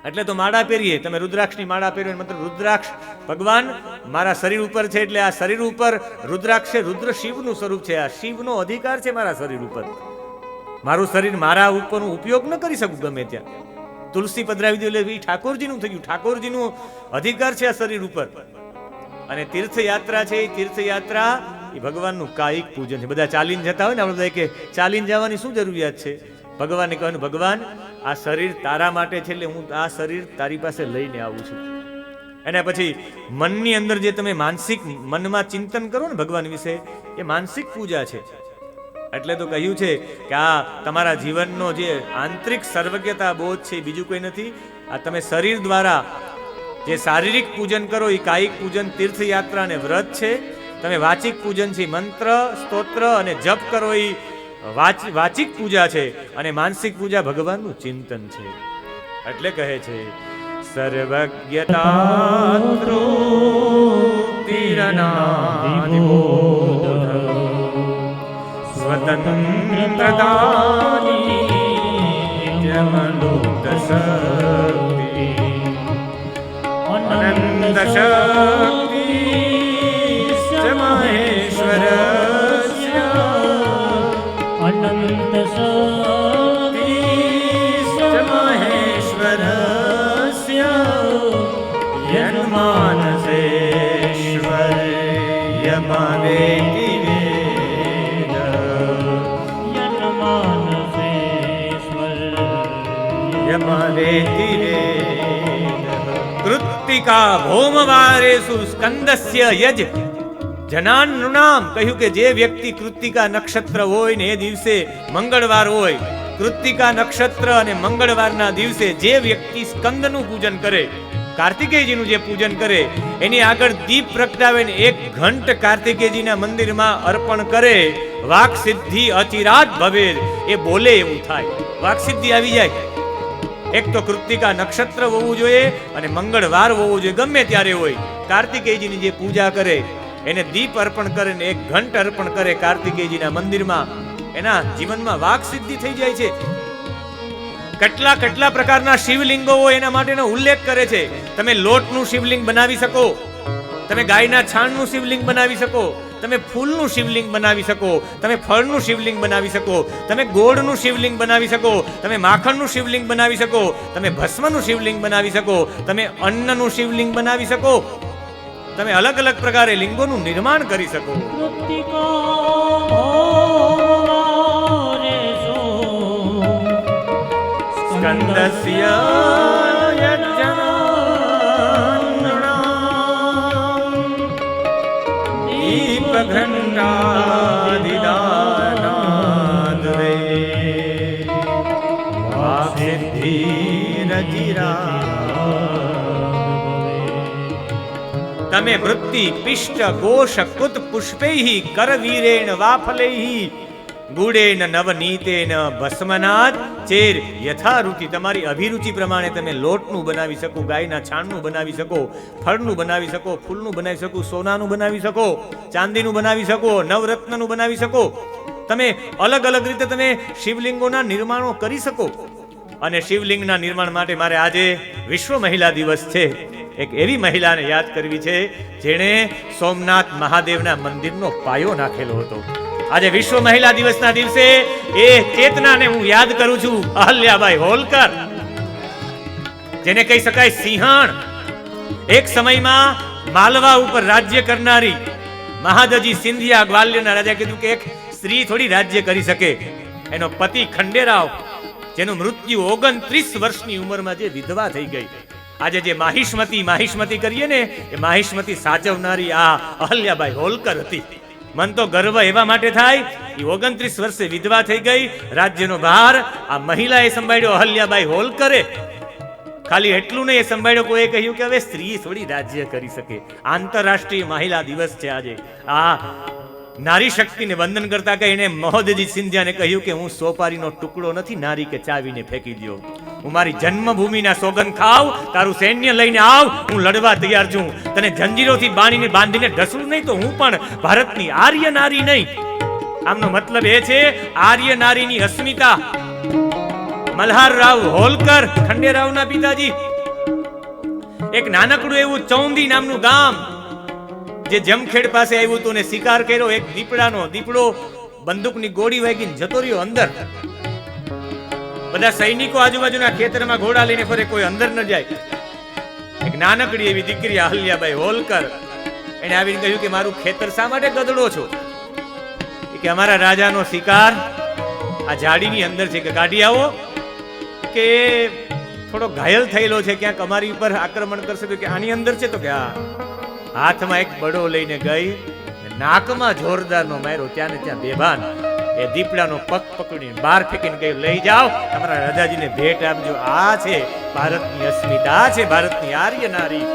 એટલે તો માળા પહેરીએ. તમે રુદ્રાક્ષની માળા પહેરો, મતલબ રુદ્રાક્ષ ભગવાન મારા શરીર ઉપર છે એટલે આ શરીર ઉપર રુદ્રાક્ષ છે. રુદ્ર શિવનું સ્વરૂપ છે. આ શિવનો અધિકાર છે મારા શરીર ઉપર. મારું શરીર મારા ઉપરનો ઉપયોગ ન કરી શકું ગમે ત્યાં. તુલસી પધરાવી દે એટલે એ ઠાકોરજીનું થઈ ગયું. ઠાકોરજીનો અધિકાર છે આ શરીર ઉપર. અને તીર્થયાત્રા છે, એ તીર્થયાત્રા એ ભગવાનનું કાયિક પૂજન છે. બધા ચાલીને જતા હોય ને, આપણે બધા કે ચાલીને જવાની શું જરૂરિયાત છે? ભગવાનને કહેવાનું ભગવાન આ શરીર તારા માટે છે એટલે હું આ શરીર તારી પાસે લઈને આવું છું. એના પછી મનની અંદર જે તમે માનસિક મનમાં ચિંતન કરો ને ભગવાન વિશે, એ માનસિક પૂજા છે. એટલે તો કહ્યું છે કે આ તમારા જીવનનો જે આંતરિક સર્વજ્ઞતા બોધ છે બીજું કોઈ નથી. આ તમે શરીર દ્વારા જે શારીરિક પૂજન કરો એ કાયિક પૂજન, તીર્થયાત્રા અને વ્રત છે. તમે વાચિક પૂજન છે, મંત્ર સ્તોત્ર અને જપ કરો એ વાચિક પૂજા છે. અને માનસિક પૂજા ભગવાનનું ચિંતન છે. એટલે કહે છે સર્વજ્ઞતા સ્વતંત્રતાની જમલોક શક્તિ અનંત શક્તિ મહેશ્વરસ્ય અનંત શક્તિ મહેશ્વરસ્ય યન્માનસેશ્વર્યમાવેતિ કૃત્તિકા ભૌમવારેષુ સ્કંદસ્ય યજ જનાનૃણામ. કહ્યું કે જે વ્યક્તિ કૃત્તિકા નક્ષત્ર હોય ને એ દિવસે મંગળવાર હોય કૃત્તિકા નક્ષત્ર અને મંગળવારના દિવસે જે વ્યક્તિ સ્કંદનું પૂજન કરે, કાર્તિકેયજીનું જે પૂજન કરે, એની આગળ દીપ પ્રગટાવીને 1 ઘંટ કાર્તિકેયજીના મંદિરમાં અર્પણ કરે, વાક સિદ્ધિ અચિરાત ભવે, એ બોલે એવું થાય, વાક સિદ્ધિ આવી જાય. એક તો કૃત્તિકા નક્ષત્ર હોવું જોઈએ અને મંગળવાર હોવું જોઈએ, ગમે ત્યારે હોય. કાર્તિકેયજીની જે પૂજા કરે એને દીપ અર્પણ કરે ને 1 ઘંટ અર્પણ કરે કાર્તિકેયજીના મંદિરમાં, એના જીવનમાં વાક સિદ્ધિ થઈ જાય છે. કેટલા કેટલા પ્રકારના શિવલિંગો એના માટેનો ઉલ્લેખ કરે છે. તમે લોટનું શિવલિંગ બનાવી શકો, તમે ગાયના છાણનું શિવલિંગ બનાવી શકો, તમે ફૂલનું શિવલિંગ બનાવી શકો, તમે ફળનું શિવલિંગ બનાવી શકો, તમે ગોળનું શિવલિંગ બનાવી શકો, તમે માખણનું શિવલિંગ બનાવી શકો, તમે ભસ્મનું શિવલિંગ બનાવી શકો, તમે અન્નનું શિવલિંગ બનાવી શકો, તમે અલગ અલગ પ્રકારે લિંગોનું નિર્માણ કરી શકો. સ્કંદસ્ય યજ્ઞાનમ દીપઘંટાદિદાનાદ વે વાસિદ્ધિરજિરા. તમે વૃત્તિ પિષ્ટ ગોષ કુત પુષ્પૈહિ કરવીરેણ વાફલૈહિ ગુડેન નવનીતેન ભસ્મનાદ ચેર યથારુચિ. તમારી અભિરુચિ પ્રમાણે તમે લોટનું બનાવી શકો, ગાયના છાણનું બનાવી શકો, ફળનું બનાવી શકો, ફૂલનું બનાવી શકો, સોનાનું બનાવી શકો, ચાંદીનું બનાવી શકો, નવરત્નનું બનાવી શકો. તમે અલગ અલગ રીતે તમે શિવલિંગોના નિર્માણો કરી શકો. અને શિવલિંગના નિર્માણ માટે મારે આજે વિશ્વ મહિલા દિવસ છે. એક એવી મહિલાને યાદ કરવી છે જેણે સોમનાથ મહાદેવના મંદિરનો પાયો નાખેલો હતો. આજે વિશ્વ મહિલા દિવસના દિવસે એ ચેતનાને હું યાદ કરું છું. અહલ્યાબાઈ હોલકર, જેને કહી શકાય સિંહણ. એક સમયમાં માલવા ઉપર રાજ્ય કરનારી મહાદજી સિંધિયા ગ્વાલિયરના રાજા કીધું કે એક સ્ત્રી થોડી રાજ્ય કરી શકે. એનો પતિ ખંડેરાવ, જેનું મૃત્યુ 29 વર્ષની ઉંમરમાં જે વિધવા થઈ ગઈ. આજે જે માહિષ્મતી કરીએ ને, એ માહિષ્મતી સાચવનારી આ અહલ્યાબાઈ હોલકર હતી. મન તો ગર્વ એવા માટે થાય, એ 29 વર્ષે વિધવા થઈ ગઈ. રાજ્યનો ભાર આ મહિલાએ સંભાળ્યો, અહલ્યાબાઈ હોલકરે. ખાલી એટલું નહીં, એ સંભાળ્યો. કોઈ કહ્યું કે હવે સ્ત્રી થોડી રાજ્ય કરી શકે. આંતરરાષ્ટ્રીય મહિલા દિવસ છે આજે. આ નારી શક્તિને વંદન કરતા કહીને મહોદયજી સિંધિયાને કહ્યું કે હું સોપારીનો ટુકડો નથી નારી કે ચાવીને ફેંકી દો. હું મારી જન્મભૂમિના સોગંદ ખાવ, તારું સૈન્ય લઈને આવ, હું લડવા તૈયાર છું. તને જંજીરોથી બાંધીને ઢસું નહીં તો હું પણ ભારતની આર્ય નારી નહીં. આમનો મતલબ એ છે આર્ય નારીની અસ્મિતા. મલ્હારરાવ હોલકર, ખંડેરાવના પિતાજી. એક નાનકડું એવું ચૌંધી નામનું ગામ જે જમખેડ પાસે આવ્યું હતું ને શિકાર કર્યો. એક દીપડો બંદૂકની ગોળી વાગીને જતો રહ્યો અંદર. બધા સૈનિકો આજુબાજુના ખેતરમાં ઘોડા લઈને ફરે, કોઈ અંદર ન જાય. એક નાનકડી એવી દીકરી અહલ્યાબાઈ હોલકર, એને આવીને કહ્યું કે મારું ખેતર શા માટે ગદડો છો? કે અમારા રાજાનો શિકાર આ ઝાડીની અંદર છે, કે કાઢી આવો, કે થોડો ઘાયલ થયેલો છે, ક્યાંક અમારી ઉપર આક્રમણ કરશે. તો કે આની અંદર છે. તો કે હા. હાથમાં એક બડો લઈને ગઈ, નાકમાં જોરદારનો માર્યો, ત્યાં ને ત્યાં બેભાન. એ દીપડાનો પગ પકડીને બહાર ફેંકીને ગઈ, લઈ જાઓ તમારા રાજાજીને ભેટ આપજો. આ છે ભારતની અસ્મિતા, આ છે ભારતની આર્ય નારી.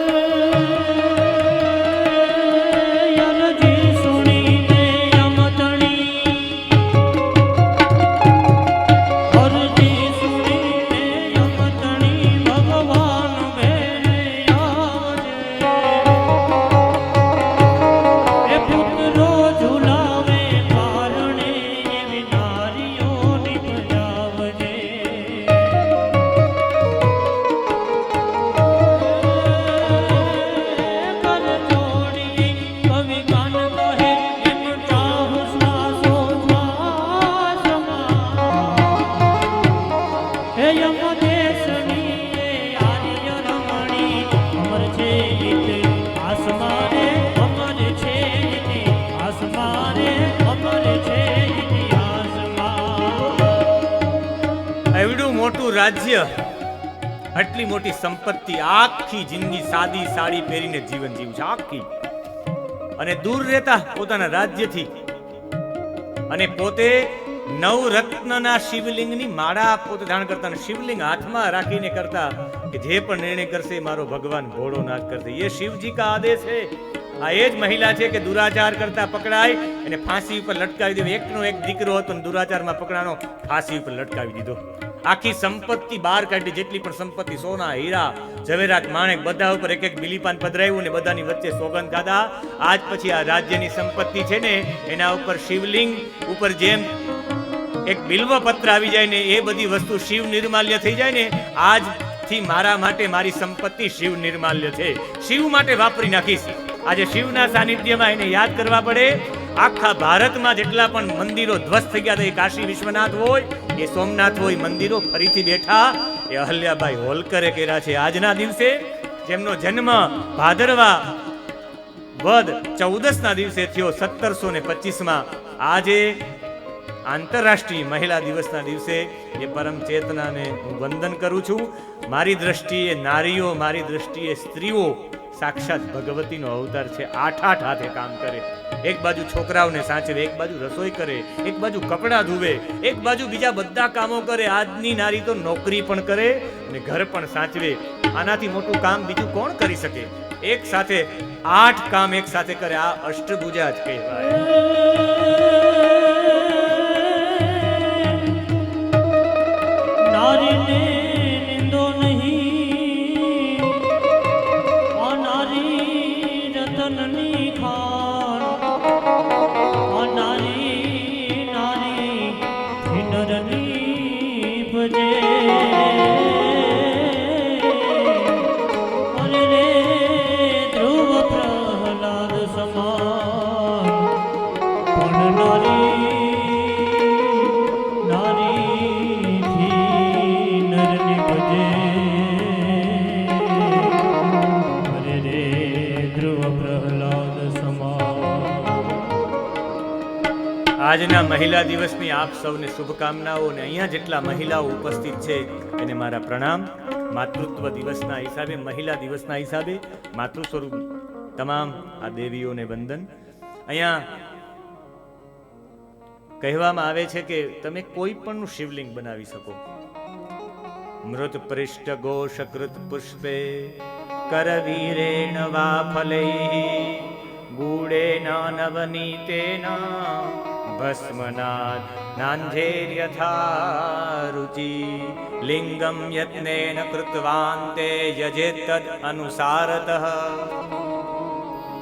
રાજ્ય, આટલી મોટી સંપત્તિ, આખી જિંદગી સાદી સાડી પહેરીને જીવન જીવ્યું છે આખી. અને દૂર રહેતા પોતાના રાજ્યથી, અને પોતે નવરત્નના શિવલિંગની માળા પોતે ધારણ કરતા અને શિવલિંગ હાથમાં રાખીને કરતા કે જે પણ નિર્ણય કરશે મારો ભગવાન ભોળોનાથ કરશે. ये शिवजी का आदेश है. આ એ જ મહિલા છે કે દુરાચાર કરતા પકડાય અને ફાંસી ઉપર લટકાવી દેવી. એકનો એક દીકરો હતો અને દુરાચારમાં પકડાનો, ફાંસી ઉપર લટકાવી દીધો. આખી સંપત્તિ બહાર કાઢી, જેટલી પણ સંપત્તિ સોના હીરા ઝવેરાત માણેક બધા ઉપર એક એક બિલીપાન પધરાવ્યું ને બધાની વચ્ચે સોગંદ ખાધા. આજ પછી આ રાજ્યની સંપત્તિ છે ને એના ઉપર શિવલિંગ ઉપર જેમ એક બિલ્વ પત્ર આવી જાય ને એ બધી વસ્તુ શિવ નિર્માલ્ય થઈ જાય ને, આજથી મારા માટે મારી સંપત્તિ શિવ નિર્માલ્ય છે, શિવ માટે વાપરી નાખીશ. આજે શિવના સાનિધ્યમાં એને યાદ કરવા પડે. આખા ભારતમાં જેટલા પણ મંદિરો ધ્વસ્ત થઈ ગયા હતા, એ કાશી વિશ્વનાથ હોય, એ સોમનાથ હોય, મંદિરો ફરીથી બેઠા એ અહલ્યાબાઈ હોલકરે કર્યા છે. આજના દિવસે જેમનો જન્મ ભાદરવા વદ 14 ના દિવસે થયો 1725માં, આજે આંતરરાષ્ટ્રીય મહિલા દિવસના દિવસે એ પરમ ચેતનાને હું વંદન કરું છું. મારી દ્રષ્ટિએ નારીઓ, મારી દ્રષ્ટિએ સ્ત્રીઓ સાક્ષાત ભગવતીનો અવતાર છે. 8 હાથે કામ કરે. એક બાજુ છોકરાઓને સાચવે, એક બાજુ રસોઈ કરે, એક બાજુ કપડાં ધુવે, એક બાજુ બીજા બધા કામો કરે. આજની નારી તો નોકરી પણ કરે અને ઘર પણ સાચવે. આનાથી મોટું કામ બીજું કોણ કરી શકે? એક સાથે 8 કામ એક સાથે કરે, આ અષ્ટભુજા જ કહેવાય. નારીને નિંદો નહીં, આ નારી રતનની ખાણ, આ નારી નારી નરની ભજે. અરે રે ધ્રુવ પ્રહલાદ સમાન, પણ નારી આજના મહિલા દિવસની આપ સૌને શુભકામનાઓ. અને અહીંયા જેટલા મહિલાઓ ઉપસ્થિત છે એને મારા પ્રણામ. માતૃત્વ દિવસના હિસાબે, મહિલા દિવસના હિસાબે માતૃ સ્વરૂપ તમામ આ દેવીઓને વંદન. અહીંયા કહેવામાં આવે છે કે તમે કોઈ પણનું શિવલિંગ બનાવી શકો. મૃત પૃષ્ઠ ગોષકૃત પુષ્પે કરવીરેણ વા ફલૈ ગૂઢેન નવનીતેના ભસ્મનાદ નાંધેર્યથા રુચિ લિંગમ યત્નેન કૃત્વાન્તે યજેત તદ અનુસારતઃ.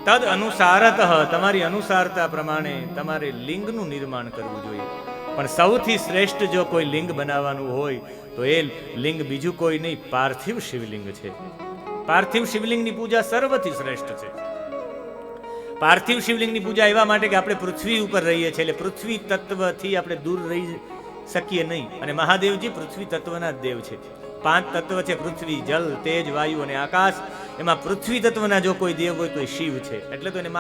તદ અનુસારતઃ, તમારી અનુસારતા પ્રમાણે તમારે લિંગનું નિર્માણ કરવું જોઈએ. પણ સૌથી શ્રેષ્ઠ જો કોઈ લિંગ બનાવવાનું હોય તો એ લિંગ બીજું કોઈ નહીં, પાર્થિવ શિવલિંગ છે. પાર્થિવ શિવલિંગની પૂજા સર્વથી શ્રેષ્ઠ છે. પાર્થિવ શિવલિંગની પૂજા એવા માટે કે આપણે પૃથ્વી ઉપર રહીએ છીએ, એટલે પૃથ્વી તત્વથી આપણે દૂર રહી શકીએ નહીં. અને મહાદેવજી પૃથ્વી તત્વના જ દેવ છે. 5 તત્વ છે: પૃથ્વી, જલ, તેજ, વાયુ અને આકાશ. એમાં પૃથ્વી તત્વના જો કોઈ દેવ હોય તો એ શિવ છે. એટલે તો એને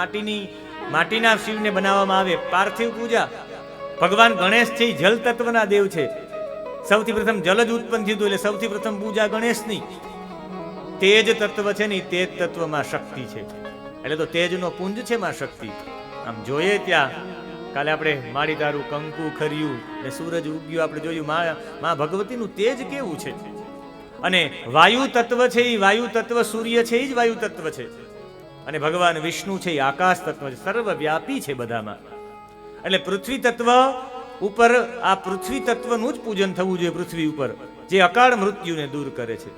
માટીના શિવને બનાવવામાં આવે. પાર્થિવ પૂજા. ભગવાન ગણેશ છે, જલ તત્વના દેવ છે. સૌથી પ્રથમ જલ જ ઉત્પન્ન થયું એટલે સૌથી પ્રથમ પૂજા ગણેશની. તેજ તત્વ છે ને, તેજ તત્વમાં શક્તિ છે, એટલે તો તેજનો પુંજ છે માં શક્તિ. આમ જોઈએ ત્યાં કાલે આપણે માડી તારું કંકુ ખર્યું ને સૂરજ ઉગ્યો, આપણે જોયું માં ભગવતીનું તેજ કેવું છે. અને વાયુ તત્વ છે, એ વાયુ તત્વ, સૂર્ય છે એ જ વાયુ તત્વ છે. અને ભગવાન વિષ્ણુ છે એ આકાશ તત્વ છે, સર્વવ્યાપી છે બધામાં. એટલે પૃથ્વી તત્વ ઉપર આ પૃથ્વી તત્વનું જ પૂજન થવું જોઈએ. પૃથ્વી ઉપર જે અકાળ મૃત્યુને દૂર કરે છે.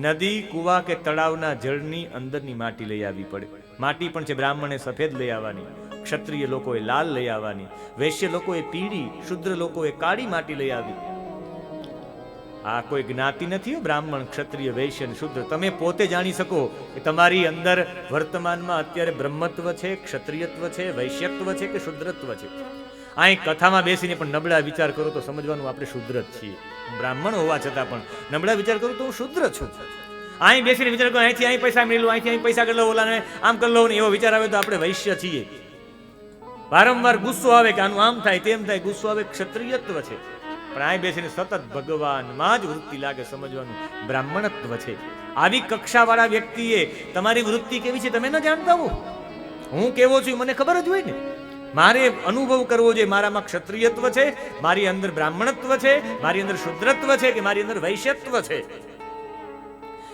નદી, કુવા કે તળાવના જળની અંદરની માટી લઈ આવવી પડે. માટી પણ છે, બ્રાહ્મણે સફેદ લઈ આવવાની, ક્ષત્રિય લોકોએ લાલ લઈ આવવાની, વૈશ્ય લોકોએ પીળી, શુદ્ર લોકોએ કાળી માટી લઈ આવી. આ કોઈ જ્ઞાતિ નથી, બ્રાહ્મણ, ક્ષત્રિય, વૈશ્ય અને શુદ્ર. તમે પોતે જાણી શકો કે તમારી અંદર વર્તમાનમાં અત્યારે બ્રહ્મત્વ છે, ક્ષત્રિયત્વ છે, વૈશ્યત્વ છે કે શુદ્રત્વ છે. અહીં કથામાં બેસીને પણ નબળા વિચાર કરો તો સમજવાનું આપણે શુદ્ર જ છીએ. બ્રાહ્મણ હોવા છતાં પણ નબળા વિચાર કરું તો હું શુદ્ર છું. અહીં બેસીને વિચાર કરો, અહીંથી અહીં પૈસા મેળવું, અહીંથી અહીં પૈસા કરી લો, ઓલાને આમ કરી લો ને એવો વિચાર આવે તો આપણે વૈશ્ય છીએ. વારંવાર ગુસ્સો આવે કે આનું આમ થાય તેમ થાય, ગુસ્સો આવે, ક્ષત્રિયત્વ છે. પણ અહીં બેસીને સતત ભગવાનમાં જ વૃત્તિ લાગે, સમજવાનું બ્રાહ્મણત્વ છે. આવી કક્ષાવાળા વ્યક્તિએ તમારી વૃત્તિ કેવી છે તમે ન જાણતા હો. હું કેવો છું મને ખબર જ હોય ને. મારે અનુભવ કરવો જોઈએ મારામાં ક્ષત્રિયત્વ છે, મારી અંદર બ્રાહ્મણત્વ છે, મારી અંદર શુદ્રત્વ છે કે મારી અંદર વૈશ્યત્વ છે.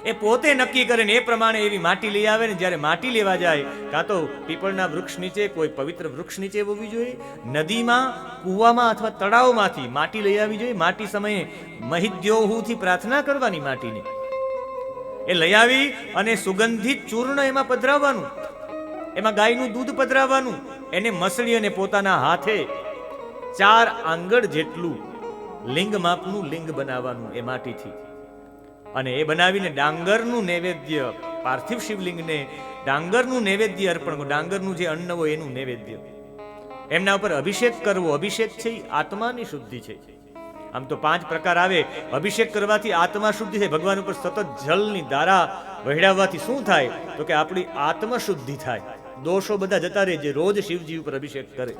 એ પોતે નક્કી કરે ને એ પ્રમાણે એવી માટી લઈ આવે ને જ્યારે માટી લેવા જાય કાં તો પીપળના વૃક્ષ નીચે, કોઈ પવિત્ર વૃક્ષ નીચે હોવી જોઈએ, નદીમાં, કૂવામાં અથવા તળાવમાંથી માટી લઈ આવી જોઈએ. માટી સમયે મહિદ્યોહુથી પ્રાર્થના કરવાની માટીની. એ લઈ આવી અને સુગંધિત ચૂર્ણ એમાં પધરાવવાનું, એમાં ગાયનું દૂધ પધરાવવાનું, એને મસળી અને પોતાના હાથે 4 આંગળ જેટલું લિંગ માપનું લિંગ બનાવવાનું એ માટીથી. અને એ બનાવીને ડાંગરનું નૈવેદ્ય, પાર્થિવ શિવલિંગને ડાંગરનું નૈવેદ્ય અર્પણ, ડાંગરનું જે અન્ન હોય એનું નૈવેદ્ય, એમના ઉપર અભિષેક કરવો. અભિષેક છે એ આત્માની શુદ્ધિ છે. આમ તો 5 પ્રકાર આવે. અભિષેક કરવાથી આત્મા શુદ્ધિ થાય. ભગવાન ઉપર સતત જલની ધારા વહેડાવવાથી શું થાય તો કે આપણી આત્મા શુદ્ધિ થાય, દોષો બધા જતા રહે. જે રોજ શિવજી ઉપર અભિષેક કરે.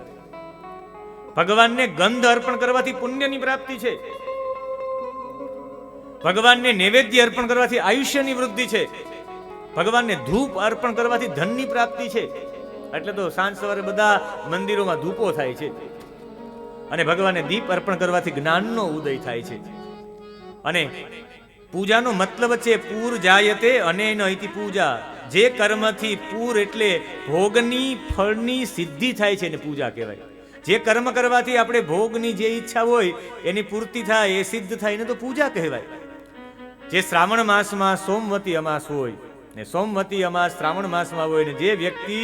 ભગવાનને ગંધ અર્પણ કરવાથી પુણ્યની પ્રાપ્તિ છે. ભગવાનને નૈવેદ્ય અર્પણ કરવાથી આયુષ્યની વૃદ્ધિ છે. ભગવાનને ધૂપ અર્પણ કરવાથી ધનની પ્રાપ્તિ છે. એટલે તો સાંજ સવારે બધા મંદિરોમાં ધૂપો થાય છે. અને ભગવાનને દીપ અર્પણ કરવાથી જ્ઞાનનો ઉદય થાય છે. અને પૂજાનો મતલબ છે પૂર જાયતે અનેન ઇતિ પૂજા. જે કર્મથી પૂર એટલે ભોગની ફળની સિદ્ધિ થાય છે એને પૂજા કહેવાય. જે કર્મ કરવાથી આપણે ભોગની જે ઈચ્છા હોય એની પૂર્તિ થાય, એ સિદ્ધ થાય એને તો પૂજા કહેવાય. જે શ્રાવણ માસમાં સોમવતી અમાસ હોય ને સોમવતી અમાસ શ્રાવણ માસમાં હોય ને જે વ્યક્તિ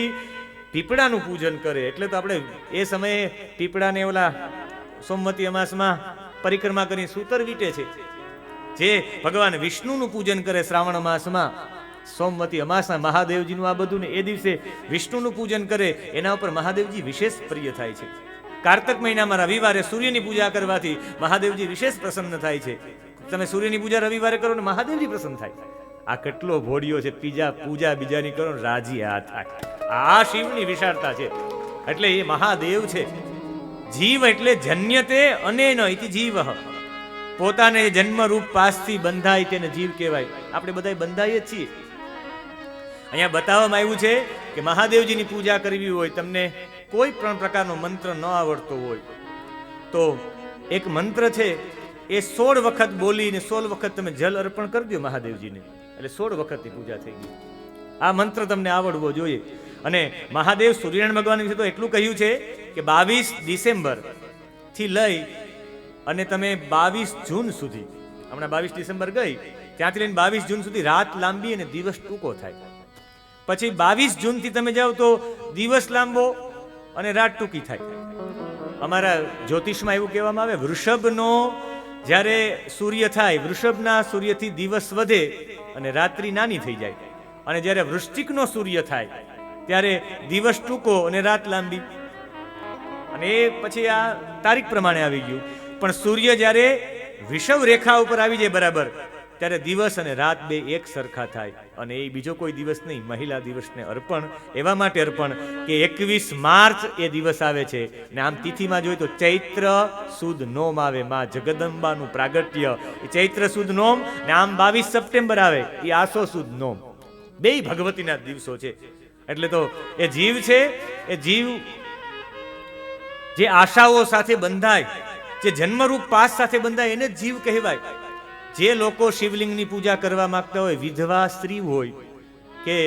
પીપળાનું પૂજન કરે, એટલે તો આપણે એ સમયે પીપળાને ઓલા સોમવતી અમાસમાં પરિક્રમા કરી સૂતર વીટે છે. જે ભગવાન વિષ્ણુનું પૂજન કરે શ્રાવણ માસમાં સોમવતી અમાસના મહાદેવજીનું આ બધું ને એ દિવસે વિષ્ણુનું પૂજન કરે, એના ઉપર મહાદેવજી વિશેષ પ્રિય થાય છે. કાર્તક મહિનામાં રવિવારે સૂર્યની પૂજા કરવાથી મહાદેવજી વિશેષ પ્રસન્ન થાય છે. તમે સૂર્યની પૂજા રવિવારે કરો ને મહાદેવજી પ્રસન્ન થાય. આ કેટલો ભોળિયો છે. પૂજા બીજાની કરો ને રાજી આ થાય. આ શિવની વિશાળતા છે. એટલે એ મહાદેવ છે. જીવ એટલે જન્યતે અનેન ઇતિ જીવ. પોતાને જન્મરૂપ પાસથી બંધાય તેને જીવ કહેવાય. આપણે બધા બંધાઈએ જ છીએ. અહીંયા બતાવવામાં આવ્યું છે કે મહાદેવજીની પૂજા કરવી હોય, તમને કોઈ પણ પ્રકારનો મંત્ર ન આવડતો હોય તો એક મંત્ર છે, એ 16 વખત બોલીને 16 વખત તમે જલ અર્પણ કરી દો મહાદેવજીને, એટલે 16 વખતની પૂજા થઈ ગઈ. આ મંત્ર તમને આવડવો જોઈએ. અને મહાદેવ સૂર્યનારાયણ ભગવાન વિશે તો એટલું કહ્યું છે કે 22 ડિસેમ્બર થી લઈ અને તમે 22 જૂન સુધી, હમણાં 22 ડિસેમ્બર ગઈ, ત્યાંથી લઈને 22 જૂન સુધી રાત લાંબી અને દિવસ ટૂંકો થાય. પછી 22 જૂનથી તમે જાઓ તો દિવસ લાંબો અને રાત ટૂંકી થાય. અમારા જ્યોતિષમાં એવું કહેવામાં આવે, વૃષભનો જ્યારે સૂર્ય થાય, વૃષભના સૂર્યથી દિવસ વધે અને રાત્રિ નાની થઈ જાય. અને જ્યારે વૃશ્ચિકનો સૂર્ય થાય ત્યારે દિવસ ટૂંકો અને રાત લાંબી. અને એ પછી આ તારીખ પ્રમાણે આવી ગયું. પણ સૂર્ય જ્યારે વિષવ રેખા ઉપર આવી જાય બરાબર, ત્યારે દિવસ અને રાત બે એક સરખા થાય. અને એ બીજો કોઈ દિવસ નહીં, મહિલા દિવસને અર્પણ એવા માટે અર્પણ કે 21 માર્ચ એ દિવસ આવે છે. ને આમ તિથિમાં જોઈએ તો ચૈત્ર સુદ નોમ આવે, માં જગદંબાનું પ્રાગટ્ય એ ચૈત્ર સુદ નોમ. ને આમ 22 સપ્ટેમ્બર આવે એ આસો સુદ નોમ. બે ભગવતીના દિવસો છે. એટલે તો એ જીવ છે, એ જીવ જે આશાઓ સાથે બંધાય, જે જન્મરૂપ પાસ સાથે બંધાય એને જીવ કહેવાય. જે લોકો શિવલિંગની પૂજા કરવા માંગતા હોય, વિધવા સ્ત્રી હોય કે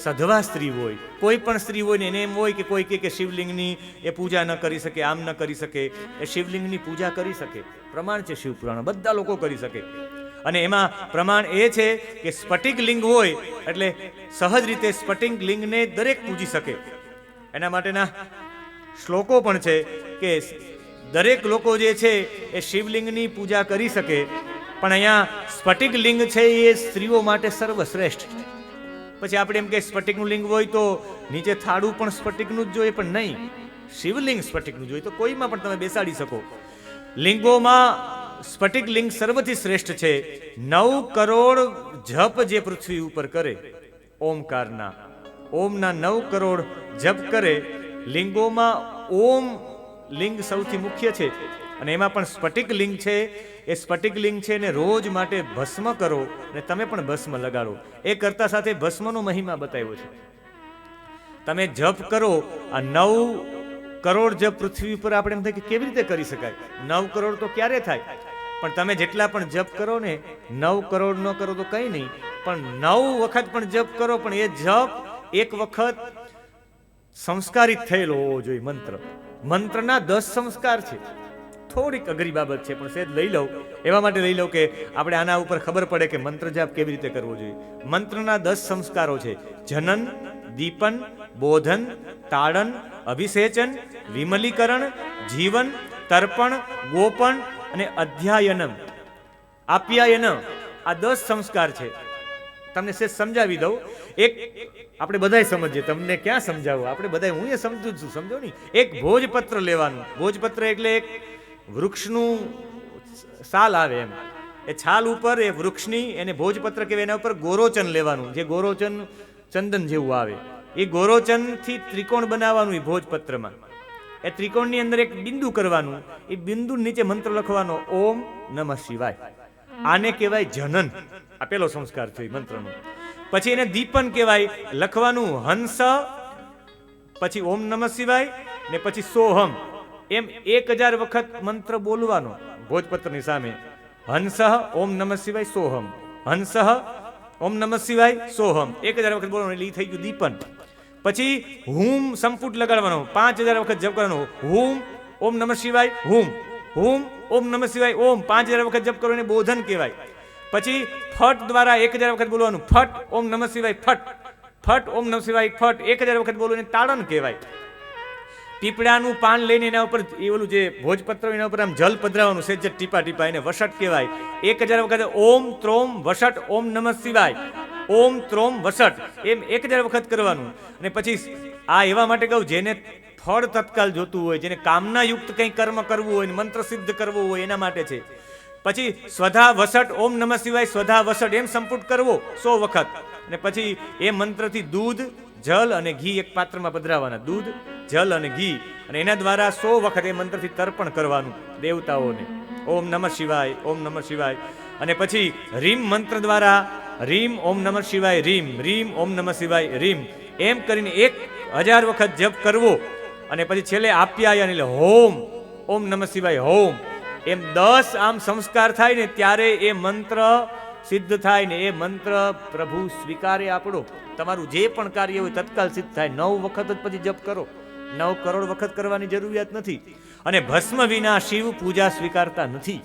સધવા સ્ત્રી હોય, કોઈ પણ સ્ત્રી હોય ને એને એમ હોય કે કોઈ કે શિવલિંગની એ પૂજા ન કરી શકે, આમ ન કરી શકે, એ શિવલિંગની પૂજા કરી શકે. પ્રમાણ છે શિવ પુરાણ, બધા લોકો કરી શકે. અને એમાં પ્રમાણ એ છે કે સ્ફટિક લિંગ હોય એટલે સહજ રીતે સ્ફટિક લિંગને દરેક પૂજી શકે. એના માટેના શ્લોકો પણ છે કે દરેક લોકો જે છે એ શિવલિંગની પૂજા કરી શકે. પણ અહીંયા સ્ફટિક લિંગ છે એ સ્ત્રીઓ માટે સર્વશ્રેષ્ઠ. પછી આપણે એમ કે સ્ફટિકનું લિંગ હોય તો નીચે થાળું પણ સ્ફટિકનું જ જોઈએ, પણ નહીં, શિવલિંગ સ્ફટિકનું જોઈએ તો કોઈમાં પણ તમે બેસાડી શકો. લિંગોમાં સ્ફટિક લિંગ સર્વથી શ્રેષ્ઠ છે. 9 કરોડ જપ જે પૃથ્વી ઉપર કરે ઓમકારના, ઓમના 9 કરોડ જપ કરે. લિંગોમાં ઓમ લિંગ સૌથી મુખ્ય છે. અને એમાં પણ સ્ફટિક લિંગ છે. એ સ્ફટિક લિંગ છે ને રોજ માટે ભસ્મ કરો ને તમે પણ ભસ્મ લગાડો. એ કરતા સાથે ભસ્મનો મહિમા બતાવ્યો છે. તમે જપ કરો, આ 9 કરોડ જપ પૃથ્વી ઉપર આપણે એમ થાય કે કેવી રીતે કરી શકાય? 9 કરોડ તો ક્યારે થાય? પણ તમે જેટલા પણ જપ કરો ને, 9 કરોડ ન કરો તો કંઈ નહીં, પણ 9 વખત પણ જપ કરો, પણ એ જપ એક વખત સંસ્કારિત થયેલો હોવો જોઈએ. મંત્રના 10 સંસ્કાર છે. થોડીક અઘરી બાબત છે, પણ સહેજ લઈ લઉં, એવા માટે લઈ લઉં કે આપણે આના ઉપર ખબર પડે કે મંત્ર જાપ કેવી રીતે કરવો જોઈએ. મંત્રના 10 સંસ્કારો છે: જનન, દીપન, બોધન, તાડન, અભિષેચન, વિમલીકરણ, જીવન, તર્પણ, ગોપન અને અધ્યાયનમ, આપ્યાયન. આ 10 સંસ્કાર છે. તમને સહેજ સમજાવી દઉં. એક આપણે બધાય સમજીએ, તમને ક્યાં સમજાવું, આપણે બધાય, હું એ સમજુ છું, સમજો નહીં. એક ભોજપત્ર લેવાનું. ભોજપત્ર એટલે એક વૃક્ષનું સાલ આવે એમ, એ છાલ ઉપર એ વૃક્ષની, એને ભોજપત્ર કહેવાય. એના ઉપર ગોરોચન લેવાનું, જે ગોરોચન ચંદન જેવું આવે. એ ગોરોચનથી ત્રિકોણ બનાવવાનું એ ભોજપત્રમાં. એ ત્રિકોણની અંદર એક બિંદુ કરવાનું, એ બિંદુ નીચે મંત્ર લખવાનો, ઓમ નમઃ શિવાય. આને કહેવાય જનન. આ પેલો સંસ્કાર છે મંત્રનો. પછી એને દીપન કહેવાય. લખવાનું હંસ, પછી ઓમ નમઃ શિવાય, ને પછી સોહમ. એમ 1000 વખત મંત્ર બોલવાનો ભોજપત્રની સામે. હંસ ઓમ નમઃ શિવાય સોહમ, હંસ ઓમ નમઃ શિવાય સોહમ, 1000 વખત બોલવાનું. એટલે એ થઈ ગયું દીપન. પછી હુમ સંપુટ લગાડવાનો, 5000 વખત જપ કરવાનો. હુમ ઓમ નમઃ શિવાય હુમ, હુમ ઓમ નમઃ શિવાય ઓમ, 5000 વખત જપ કરવાનો, બોધન કહેવાય. પછી ફટ દ્વારા 1000 વખત બોલવાનું. ફટ ઓમ નમઃ શિવાય ફટ, ફટ ઓમ નમઃ શિવાય ફટ, 1000 વખત બોલવાનું, તાડન કહેવાય. પીપળાનું પાન લઈને એના ઉપર એ ઓલું જે ભોજપત્ર એના ઉપર આમ જલ પધરાવાનું, સેજ ટીપા ટીપા, એને વસટ કહેવાય. 1000 વખત ઓમ ત્રોમ વસટ ઓમ નમઃ શિવાય, ઓમ ત્રોમ વસટ, એમ 1000 વખત કરવાનું. અને પછી આ એવા માટે કહું જેને ફળ તત્કાલ જોતું હોય, જેને કામના યુક્ત કંઈ કર્મ કરવું હોય, મંત્ર સિદ્ધ કરવો હોય, એના માટે છે. પછી સ્વધા વસટ ઓમ નમઃ શિવાય સ્વધા વસટ, એમ સંપુટ કરવો 100 વખત. અને પછી એ મંત્રથી દૂધ, જલ અને ઘી એક પાત્રમાં પધરાવાના. દૂધ, જલ અને ઘી, અને એના દ્વારા 100 વખત એ મંત્રથી તર્પણ કરવાનું દેવતાઓને. ઓમ નમઃ શિવાય, ઓમ નમઃ શિવાય. અને પછી રીમ મંત્ર દ્વારા રીમ ઓમ નમઃ શિવાય રીમ, રીમ ઓમ નમઃ શિવાય રીમ, એમ કરીને 1000 વખત જપ કરવો. અને પછી છેલ્લે આપ્યાયન એટલે હોમ ઓમ નમઃ શિવાય હોમ. એમ 10 આમ સંસ્કાર થાય ને ત્યારે એ મંત્ર સિદ્ધ થાય ને એ મંત્ર પ્રભુ સ્વીકારે આપણો. તમારું જે પણ કાર્ય હોય તત્કાલ સિદ્ધ થાય. 9 વખત જ પછી જપ કરો, 9 કરોડ વખત કરવાની જરૂરિયાત નથી. અને ભસ્મ વિના શિવ પૂજા સ્વીકારતા નથી.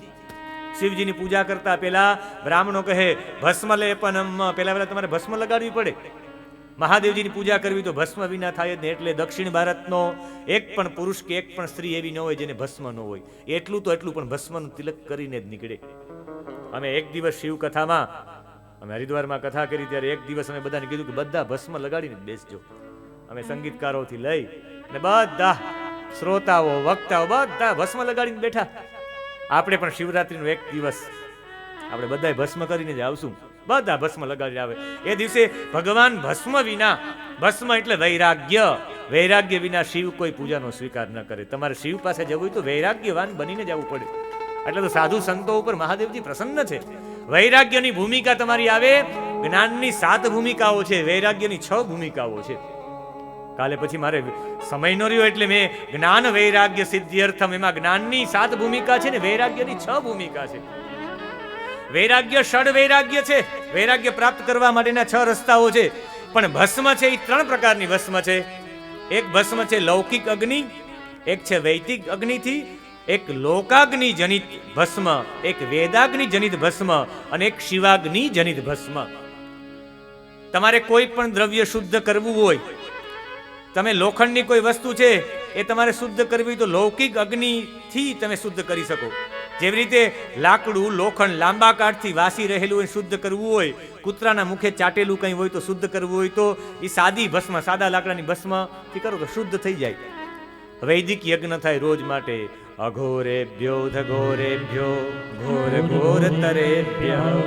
શિવજીની પૂજા કરતા પહેલા બ્રાહ્મણો કહે ભસ્મ લેપનમ, પહેલા તમારે ભસ્મ લગાડવી પડે. મહાદેવજીની પૂજા કરવી તો ભસ્મ વિના થાય જ ને. એટલે દક્ષિણ ભારતનો એક પણ પુરુષ કે એક પણ સ્ત્રી એવી ન હોય જેને ભસ્મ ન હોય. એટલું પણ ભસ્મનું તિલક કરીને જ નીકળે. અમે એક દિવસ શિવ કથામાં, અમે હરિદ્વારમાં કથા કરી ત્યારે એક દિવસ અમે બધાને કીધું કે બધા ભસ્મ લગાડીને બેસજો. અમે સંગીતકારોથી લઈ અને બધા શ્રોતાઓ, વક્તાઓ બધા ભસ્મ લગાડીને બેઠા. આપણે પણ શિવરાત્રીનો એક દિવસ આપણે બધા ભસ્મ કરીને જ આવશું. બધા ભસ્મ લગાડી આવે. એ દિવસે ભગવાન ભસ્મ વિના, ભસ્મ એટલે વૈરાગ્ય, વૈરાગ્ય વિના શિવ કોઈ પૂજાનો સ્વીકાર ન કરે. તમારે શિવ પાસે જવું હોય તો વૈરાગ્યવાન બનીને જવું પડે. એટલે તો સાધુ સંતો ઉપર મહાદેવજી પ્રસન્ન છે. વૈરાગ્યની ભૂમિકા તમારી આવે. જ્ઞાનની 7 ભૂમિકાઓ છે, વૈરાગ્યની 6 ભૂમિકાઓ છે. કાલે પછી મારે સમય ન રહ્યો એટલે મેં જ્ઞાન વૈરાગ્ય સિદ્ધિઅર્થમ, એમાં જ્ઞાનની 7 ભૂમિકા છે ને વૈરાગ્યની 6 ભૂમિકા છે. વૈરાગ્ય ષડ વૈરાગ્ય છે. વૈરાગ્ય પ્રાપ્ત કરવા માટેના 6 રસ્તાઓ છે. પણ ભસ્મ છે એ 3 પ્રકારની ભસ્મ છે. એક ભસ્મ છે લૌકિક અગ્નિ, એક છે વૈદિક અગ્નિથી, એક લોકાગ્નિ જનિત ભસ્મ, એક વેદાગ્નિ જનિત ભસ્મ અને એક શિવાગ્નિ જનિત ભસ્મ. તમારે કોઈ પણ દ્રવ્ય શુદ્ધ કરવું હોય, તમે લોખંડની કોઈ વસ્તુ છે એ તમારે શુદ્ધ કરવી તો લૌકિક અગ્નિથી તમે શુદ્ધ કરી શકો. જેવી રીતે લાકડું, લોખંડ લાંબા કાળથી વાસી રહેલું હોય, શુદ્ધ કરવું હોય, કૂતરાના મુખે ચાટેલું કંઈ હોય તો શુદ્ધ કરવું હોય તો એ સાદી ભસ્મ, સાદા લાકડાની ભસ્મથી કરો તો શુદ્ધ થઈ જાય. વૈદિક યજ્ઞ થાય રોજ માટે. અઘોરેભ્યો ધઘોરેભ્યો ઘોર ઘોર તરેભ્યો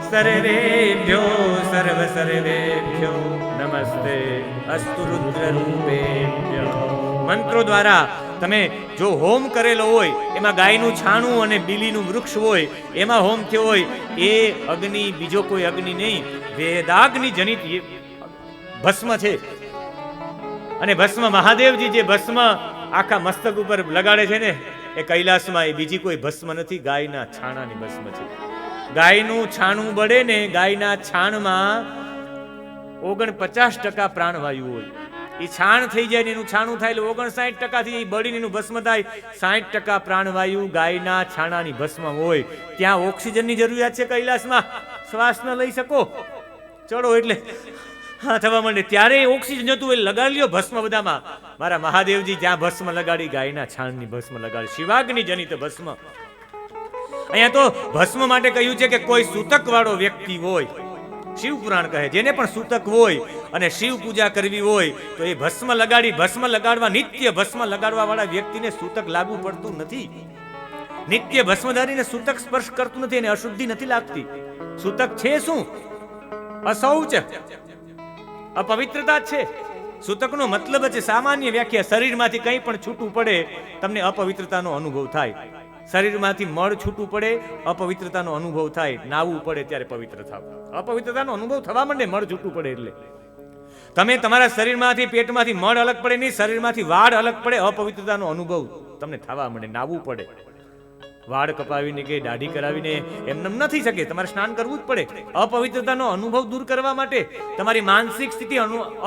સર્વેભ્યો સર્વ સર્વેભ્યો નમસ્તે અસ્તુ રુદ્ર રૂપેભ્યો. મંત્રો દ્વારા તમે જો હોમ કરેલો હોય, એમાં ગાયનું છાણું અને બીલીનું વૃક્ષ હોય, એમાં હોમ થયો હોય, એ અગ્નિ બીજો કોઈ અગ્નિ નહીં, વેદાગ્નિ જનિત ભસ્મ છે. અને ભસ્મ મહાદેવજી જે ભસ્મ આખા મસ્તક ઉપર લગાડે છે ને, એ કૈલાસમાં એ બીજી કોઈ ભસ્મ નથી, ગાયના છાણાની ભસ્મ છે. ગાયનું છાણું બળે ને, ગાયના છાણમાં 49% પ્રાણવાયુ હોય. એ છાણ થઈ જાય ને એનું છાણું થાય એટલે 59% થી બળીને એનું ભસ્મ થાય. 60% પ્રાણવાયુ ગાયના છાણાની ભસ્મ હોય. ત્યાં ઓક્સિજનની જરૂરિયાત છે કૈલાસમાં, શ્વાસ ન લઈ શકો, ચડો એટલે હા થવા માંડે. ત્યારે ઓક્સિજન જતું હોય, લગાડી લ્યો ભસ્મ બધામાં. મારા મહાદેવજી જ્યાં ભસ્મ લગાડી, ગાયના છાણની ભસ્મ લગાડી, શિવાગ્નિ જનિત ભસ્મ. અહીંયા તો ભસ્મ માટે કહ્યું છે કે કોઈ સૂતક વાળો વ્યક્તિ હોય, શિવ પુરાણ કહે, જેને પણ સૂતક હોય અને શિવ પૂજા કરવી હોય તો એ ભસ્મ લગાડી, ભસ્મ લગાડવા, નિત્ય ભસ્મ લગાડવા વાળા વ્યક્તિને સૂતક લાગુ પડતું નથી. નિત્ય ભસ્મધારીને સૂતક સ્પર્શ કરતું નથી, એને અશુદ્ધિ નથી લાગતી. સૂતક છે શું? અશૌચ, અપવિત્રતા છે. સૂતકનો મતલબ છે, સામાન્ય વ્યાખ્યા, શરીરમાંથી કંઈ પણ છૂટું પડે તમને અપવિત્રતાનો અનુભવ થાય. શરીરમાંથી મળ છૂટું પડે, અપવિત્રતાનો અનુભવ થાય. નાવું પડે ત્યારે પવિત્ર થાવ. અપવિત્રતાનો અનુભવ થવા માંડે મળ છૂટું પડે એટલે. તમે તમારા શરીરમાંથી, પેટમાંથી મળ અલગ પડે નહીં, શરીરમાંથી વાળ અલગ પડે, અપવિત્રતાનો અનુભવ તમને થવા માંડે. નાવું પડે. વાળ કપાવીને કે દાઢી કરાવીને એમને નથી શકે, તમારે સ્નાન કરવું જ પડે. અપવિત્રતાનો અનુભવ દૂર કરવા માટે તમારી માનસિક સ્થિતિ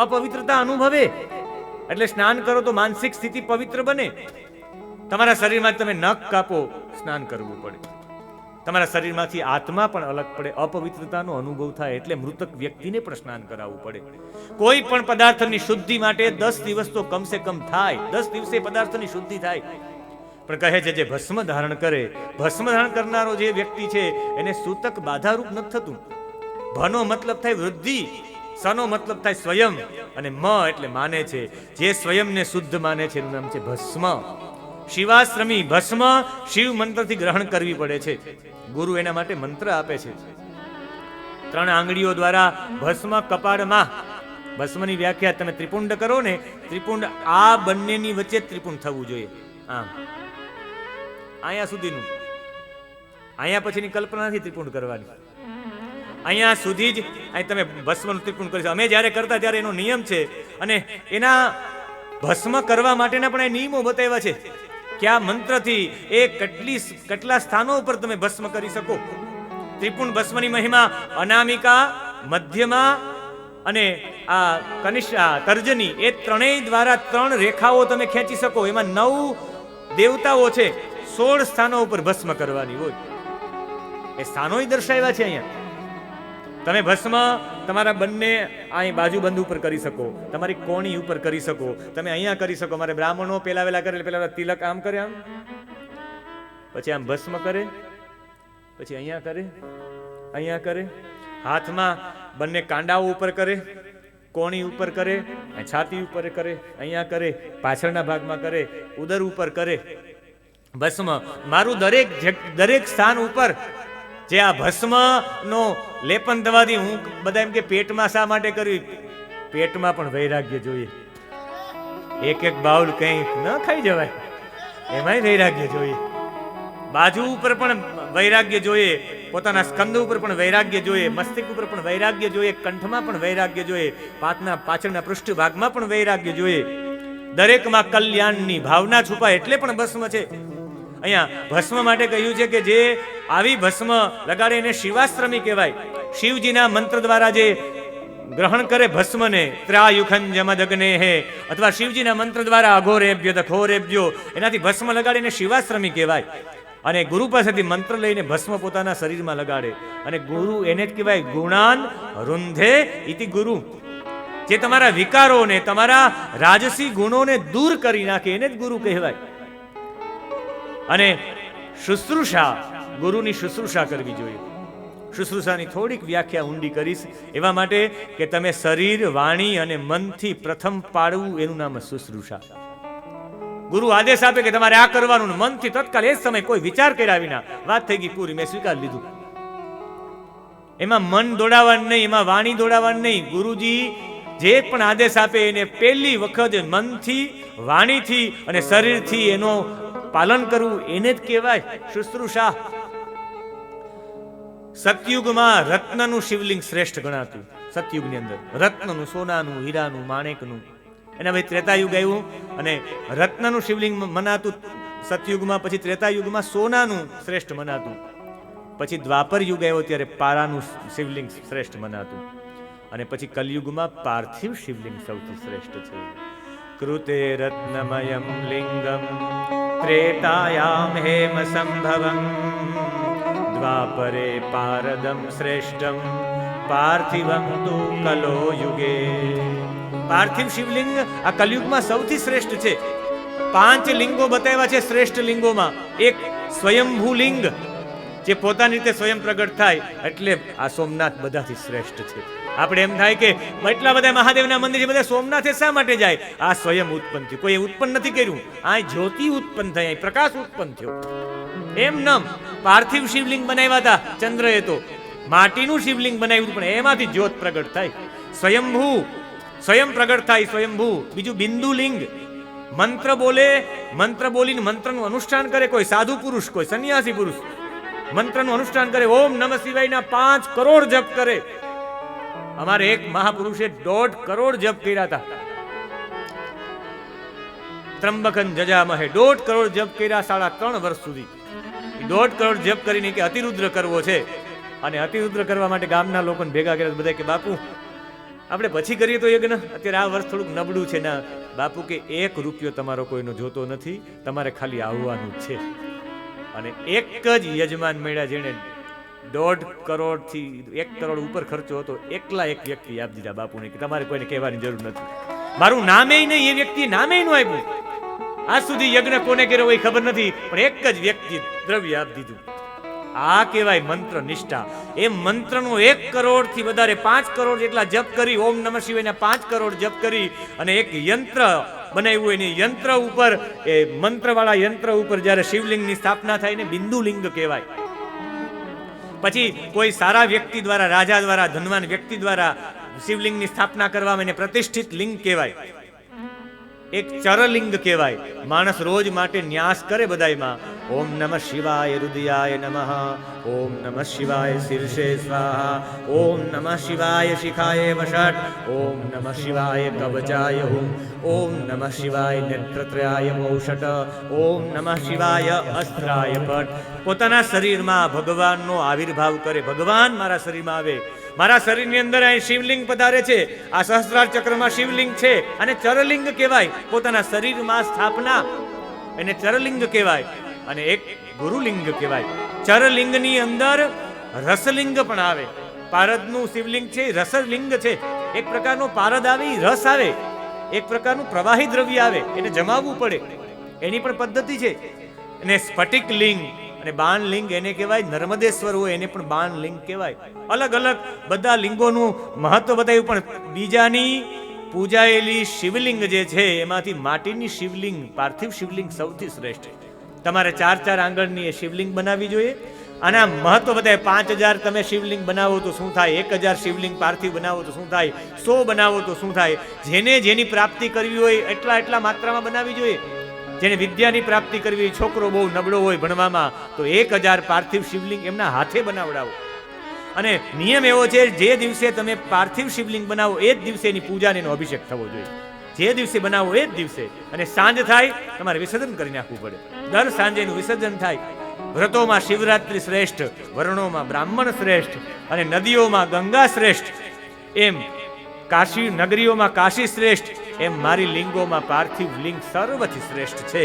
અપવિત્રતા અનુભવે એટલે સ્નાન કરો તો માનસિક સ્થિતિ પવિત્ર બને. તમારા શરીરમાં તમે નખ કાપો, સ્નાન કરવું પડે. તમારા શરીરમાંથી આત્મા પણ અલગ પડે, અપવિત્રતાનો અનુભવ થાય એટલે મૃતક વ્યક્તિને પણ સ્નાન કરાવવું પડે. કોઈ પણ પદાર્થની શુદ્ધિ માટે 10 દિવસ તો કમસે કમ થાય. 10 દિવસે પદાર્થની શુદ્ધિ થાય. પણ કહે છે જે ભસ્મ ધારણ કરે, ભસ્મ ધારણ કરનારો જે વ્યક્તિ છે એને સૂતક બાધારૂપ નથી થતું. ભનો મતલબ થાય વૃદ્ધિ, સનો મતલબ થાય સ્વયં, અને મ એટલે માને છે. જે સ્વયંને શુદ્ધ માને છે એનું નામ છે ભસ્મ. શિવાશ્રમી ભસ્મ શિવ મંત્રથી ગ્રહણ કરવી પડે છે. ગુરુ એના માટે મંત્ર આપે છે. 3 આંગળીઓ દ્વારા ભસ્મ કપાળમાં. ભસ્મની વ્યાખ્યા તમે ત્રિપુંડ કરો ને, ત્રિપુંડ આ બંનેની વચ્ચે ત્રિપુંડ થવું જોઈએ. આમ અહીંયા સુધીનું, અહીંયા પછીની કલ્પના નથી ત્રિપુંડ કરવાની. અહીંયા સુધી જ અહીં તમે ભસ્મનું ત્રિપુંડ કરી શકો. અમે જ્યારે કરતા ત્યારે એનો નિયમ છે, અને એના ભસ્મ કરવા માટેના પણ એ નિયમો બતાવ્યા છે. કયા મંત્રથી એ કેટલા સ્થાનો ઉપર તમે ભસ્મ કરી શકો. ત્રિપુંડ ભસ્મની મહિમા અનામિકા, મધ્યમાં અને આ કનિષ્ઠા, તર્જની, એ ત્રણેય દ્વારા 3 રેખાઓ તમે ખેંચી શકો. એમાં 9 દેવતાઓ છે. 16 સ્થાનો ઉપર ભસ્મ કરવાની હોય. એ સ્થાનો દર્શાવ્યા છે અહીંયા. તમે ભસ્મ તમારા બંને અહીં બાજુબંધ ઉપર કરી શકો, તમારી કોણી ઉપર કરી શકો, તમે અહીંયા કરી શકો. મારે બ્રાહ્મણો પેલા વેલા કરે, પેલા તિલક આમ કરે, આમ પછી આમ ભસ્મ કરે, પછી અહીંયા કરે, અહીંયા કરે, હાથમાં બંને કાંડાઓ ઉપર કરે, કોણી ઉપર કરે, છાતી ઉપર કરે, અહીંયા કરે, પાછળના ભાગમાં કરે, ઉદર ઉપર કરે. ભસ્મ મારું દરેક સ્થાન ઉપર જે આ ભસ્મ નો લેપન થવાથી, હું બધા એમ કે પેટમાં શા માટે કર્યું? પેટમાં પણ વૈરાગ્ય જોઈએ. એક બાઉલ કંઈ ન ખાઈ જવાય, એમાંય વૈરાગ્ય જોઈએ. બાજુ ઉપર પણ વૈરાગ્ય જોઈએ, પોતાના સ્કંદ ઉપર પણ વૈરાગ્ય જોઈએ, મસ્તિષ્ક ઉપર પણ વૈરાગ્ય જોઈએ, કંઠમાં પણ વૈરાગ્ય જોઈએ, પાછળના પૃષ્ઠ ભાગમાં પણ વૈરાગ્ય જોઈએ. દરેકમાં કલ્યાણની ભાવના છુપાય એટલે પણ ભસ્મ છે. અહીંયા ભસ્મ માટે કહ્યું છે કે જે આવી ભસ્મ લગાડે એને શિવાશ્રમી કહેવાય. શિવજીના મંત્ર દ્વારા જે ગ્રહણ કરે ભસ્મને, ત્રાયુખંજમદગ્ને હે, અથવા શિવજીના મંત્ર દ્વારા અઘોરેભ્ય દખોરેભ્યો, એનાથી ભસ્મ લગાડીને શિવાશ્રમી કહેવાય. અને ગુરુ પાસેથી મંત્ર લઈને ભસ્મ પોતાના શરીરમાં લગાડે, અને ગુરુ એને જ કહેવાય ગુણાન રુંધે ઇતિ ગુરુ. જે તમારા વિકારોને, તમારા રાજસી ગુણોને દૂર કરી નાખે એને જ ગુરુ કહેવાય. અને શુશ્રૂષા, ગુરુની શુશ્રૂષા કરવી જોઈએ. શુશ્રૂષાની થોડીક વ્યાખ્યા ઊંડી કરીશ, એવા માટે કે તમે શરીર, વાણી અને મનથી પ્રથમ પાડવું એનું નામ શુશ્રૂષા. ગુરુ આદેશ આપે કે તમારે આ કરવાનું, મનથી તત્કાલ એ સમય કોઈ વિચાર કર્યા વિના, વાત થઈ ગઈ પૂરી, મેં સ્વીકાર લીધું. એમાં મન દોડાવવાનું નહીં, એમાં વાણી દોડાવવાનું નહીં. ગુરુજી જે પણ આદેશ આપે એને પહેલી વખત મનથી, વાણીથી અને શરીરથી એનો પાલન કરવું, એને જ કહેવાય શુશ્રૂષા. સતયુગમાં રત્નનું શિવલિંગ શ્રેષ્ઠ ગણાતું. સતયુગની અંદર રત્નનું, સોનાનું, હીરાનું, માણેકનું એના પછી ત્રેતાયુગ આવ્યું અને રત્નનું શિવલિંગ મનાતું સતયુગમાં, પછી ત્રેતાયુગમાં સોનાનું શ્રેષ્ઠ મનાતું, પછી દ્વાપર યુગ આવ્યો ત્યારે પારાનું શિવલિંગ શ્રેષ્ઠ મનાતું, અને પછી કલયુગમાં પાર્થિવ શિવલિંગ સૌથી શ્રેષ્ઠ છે. કૃતે રત્નમયમ લિંગમ ત્રેતાયામ હેમ સંભવમ દ્વાપરે પારદમ શ્રેષ્ઠમ પાર્થિવમ તુ કલો યુગે. પાર્થિવ શિવલિંગ આ કલયુગમાં સૌથી શ્રેષ્ઠ છે. 5 લિંગો બતાવ્યા છે શ્રેષ્ઠ લિંગોમાં. એક સ્વયંભૂ લિંગ જે પોતાની રીતે સ્વયં પ્રગટ થાય, એટલે આ સોમનાથ બધાથી શ્રેષ્ઠ છે. આપણે એમ થાય કે એટલા બધા મહાદેવના મંદિર છે, બધા સોમનાથે શા માટે જાય? આ સ્વયં ઉત્પન્ન થયું, કોઈ ઉત્પન્ન નથી કર્યું. આ જ્યોતિ ઉત્પન્ન થઈ, અહીં પ્રકાશ ઉત્પન્ન થયો. એમ નમ પાર્થિવ શિવલિંગ બનાવ્યા હતા ચંદ્રએ, તો માટીનું શિવલિંગ બનાવ્યું પણ એમાંથી જ્યોત પ્રગટ થાય. સ્વયંભૂ, સ્વયં પ્રગટ થાય સ્વયંભૂ. બીજું બિંદુ લિંગ, મંત્ર બોલે, મંત્ર બોલીને મંત્રનું અનુષ્ઠાન કરે. કોઈ સાધુ પુરુષ, કોઈ સંન્યાસી પુરુષ મંત્રનું અનુષ્ઠાન કરે, ઓમ નમઃ શિવાયના 5 કરોડ જપ કરે. અમારે એક મહાપુરુષે 1.5 કરોડ જપ કર્યા હતા. ત્રંબકન જજામહે 1.5 કરોડ જપ કર્યા 3.5 વર્ષ સુધી. 1.5 કરોડ જપ કરીને કે અતિરુદ્ર કરવો છે, અને અતિરુદ્ર કરવા માટે ગામના લોકોને ભેગા કર્યા. બધા કે બાપુ આપણે પછી કરીએ તો યજ્ઞ, અત્યારે આ વર્ષ થોડુંક નબળું છે. ના બાપુ કે 1 રૂપિયો તમારો કોઈનો જોતો નથી, તમારે ખાલી આવવાનું જ છે. અને એક જ યજમાન મળ્યા જેણે 1.5 કરોડથી 1 કરોડ ઉપર ખર્ચો હતો, એકલા એક વ્યક્તિ આપી દીધા બાપુને કે તમારે કોઈને કહેવાની જરૂર નથી. મારું નામે નહીં, એ વ્યક્તિ નામે નું આપ્યું. આજ સુધી યજ્ઞ કોને કર્યો હોય ખબર નથી, પણ એક જ વ્યક્તિ દ્રવ્ય આપી દીધું. આ કહેવાય મંત્ર નિષ્ઠા. એ મંત્રનો 1 કરોડથી વધારે 5 કરોડ જેટલા જપ કરી, ઓમ નમઃ શિવાયના 5 કરોડ જપ કરી, અને એક યંત્ર બનાવ્યું હોય ને યંત્ર ઉપર, એ મંત્રવાળા યંત્ર ઉપર જ્યારે શિવલિંગની સ્થાપના થાય ને બિંદુ લિંગ કહેવાય. પછી કોઈ સારા વ્યક્તિ દ્વારા, રાજા દ્વારા, ધનવાન વ્યક્તિ દ્વારા શિવલિંગની સ્થાપના કરવામાં એને પ્રતિષ્ઠિત લિંગ કહેવાય. એક ચરલિંગ કહેવાય. માણસ રોજ માટે ન્યાસ કરે બધાયમાં, ઓમ નમઃ શિવાય રુદયાય નમઃ, ઓમ નમઃ શિવાય શીર્ષે સ્વાહા, ઓમ નમઃ શિવાય શિખાય વષટ, ઓમ નમઃ શિવાય કવચાય હુમ, ઓમ નમઃ શિવાય નેત્રત્રયાય મૌષટ, ઓમ નમઃ શિવાય અસ્ત્રાય પટ. પોતાના શરીરમાં ભગવાનનો આવિર્ભાવ કરે. ભગવાન મારા શરીરમાં આવે, મારા શરીરની અંદર અહીં શિવલિંગ પધારે છે. આ સહસ્ત્રાર ચક્રમાં શિવલિંગ છે, અને ચરલિંગ કહેવાય. પોતાના શરીરમાં સ્થાપના, એને ચરલિંગ કહેવાય. અને એક ગુરુલિંગ કહેવાય. ચરલિંગની અંદર રસલિંગ પણ આવે. પારદનું શિવલિંગ છે, રસલિંગ છે. એક પ્રકારનો પારદ આવે, રસ આવે, એક પ્રકારનું પ્રવાહી દ્રવ્ય આવે, એને જમાવવું પડે, એની પણ પદ્ધતિ છે. અને સ્ફટિક લિંગ અને બાણ લિંગ એને કહેવાય. નર્મદેશ્વર હોય એને પણ બાણ લિંગ કહેવાય. અલગ અલગ બધા લિંગોનું મહત્વ બતાવ્યું. પણ બીજાની પૂજાયેલી શિવલિંગ જે છે એમાંથી માટીની શિવલિંગ, પાર્થિવ શિવલિંગ સૌથી શ્રેષ્ઠ. તમારે 4-4 આંગળની એ શિવલિંગ બનાવવી જોઈએ. આના મહત્વ બતાવે. 5000 તમે શિવલિંગ બનાવો તો શું થાય, 1000 શિવલિંગ પાર્થિવ બનાવો તો શું થાય, 100 બનાવો તો શું થાય. જેને જેની પ્રાપ્તિ કરવી હોય એટલા માત્રામાં બનાવવી જોઈએ. જેને વિદ્યાની પ્રાપ્તિ કરવી, છોકરો બહુ નબળો હોય ભણવામાં, તો 1000 પાર્થિવ શિવલિંગ એમના હાથે બનાવડાવો. અને નિયમ એવો છે, જે દિવસે તમે પાર્થિવ શિવલિંગ બનાવો એ જ દિવસે એની પૂજાને એનો અભિષેક થવો જોઈએ. જે દિવસે બનાવો એ જ દિવસે. અને સાંજ થાય તમારે વિસર્જન કરી નાખવું પડે. દર સાંજે એનું વિસર્જન થાય. વ્રતોમાં શિવરાત્રિ શ્રેષ્ઠ, વર્ણોમાં બ્રાહ્મણ શ્રેષ્ઠ, અને નદીઓમાં ગંગા શ્રેષ્ઠ. એમ કાશી નગરીઓમાં કાશી શ્રેષ્ઠ, એમ મારી લિંગોમાં પાર્થિવ લિંગ સર્વથી શ્રેષ્ઠ છે.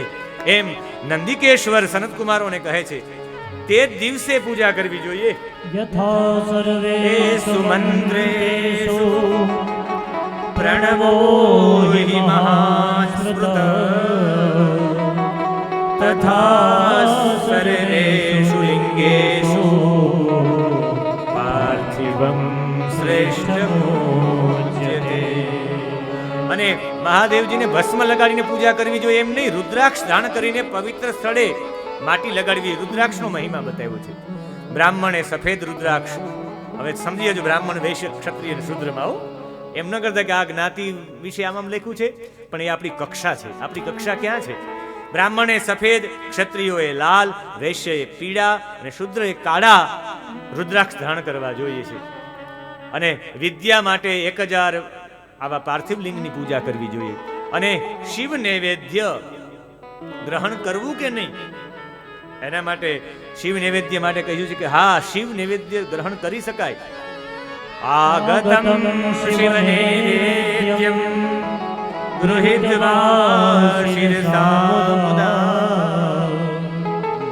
એમ નંદિકેશ્વર સનતકુમારોને કહે છે, તે દિવસે પૂજા કરવી જોઈએ. યથા સર્વેષુ મંત્રેષુ પ્રણવો હિ મહાસ્મૃત તથા સર્વેષુ લિંગેષુ પાર્થિવમ શ્રેષ્ઠમોચ્યતે. અને મહાદેવજીને ભસ્મ લગાડીને પૂજા કરવી જોઈએ એમ નહીં. રુદ્રાક્ષ ધારણ કરીને પવિત્ર સ્થળે માટી લગાડવી. રુદ્રાક્ષનો મહિમા બતાવ્યો છે. બ્રાહ્મણે સફેદ રુદ્રાક્ષ. હવે સમજી જજો, બ્રાહ્મણ, વૈશ્ય, ક્ષત્રિય અને શૂદ્રમાં આવો એમ ન કરતા કે આ જ્ઞાતિ વિશે આમ લખ્યું છે, પણ એ આપણી કક્ષા છે. આપણી કક્ષા ક્યાં છે? બ્રાહ્મણે સફેદ, ક્ષત્રિયોએ લાલ, વૈશ્યએ પીળા અને શૂદ્રએ કાળા રુદ્રાક્ષ ધારણ કરવા જોઈએ છે. અને વિદ્યા માટે 1000 આવા પાર્થિવ લિંગની પૂજા કરવી જોઈએ. અને શિવ નૈવેદ્ય ગ્રહણ કરવું કે નહીં, એના માટે શિવ નૈવેદ્ય માટે કહ્યું છે કે હા, શિવ નૈવેદ્ય ગ્રહણ કરી શકાય. આગતમ શિવ નૈવેદ્યમ ગૃહીત્વા શિરસા મુદા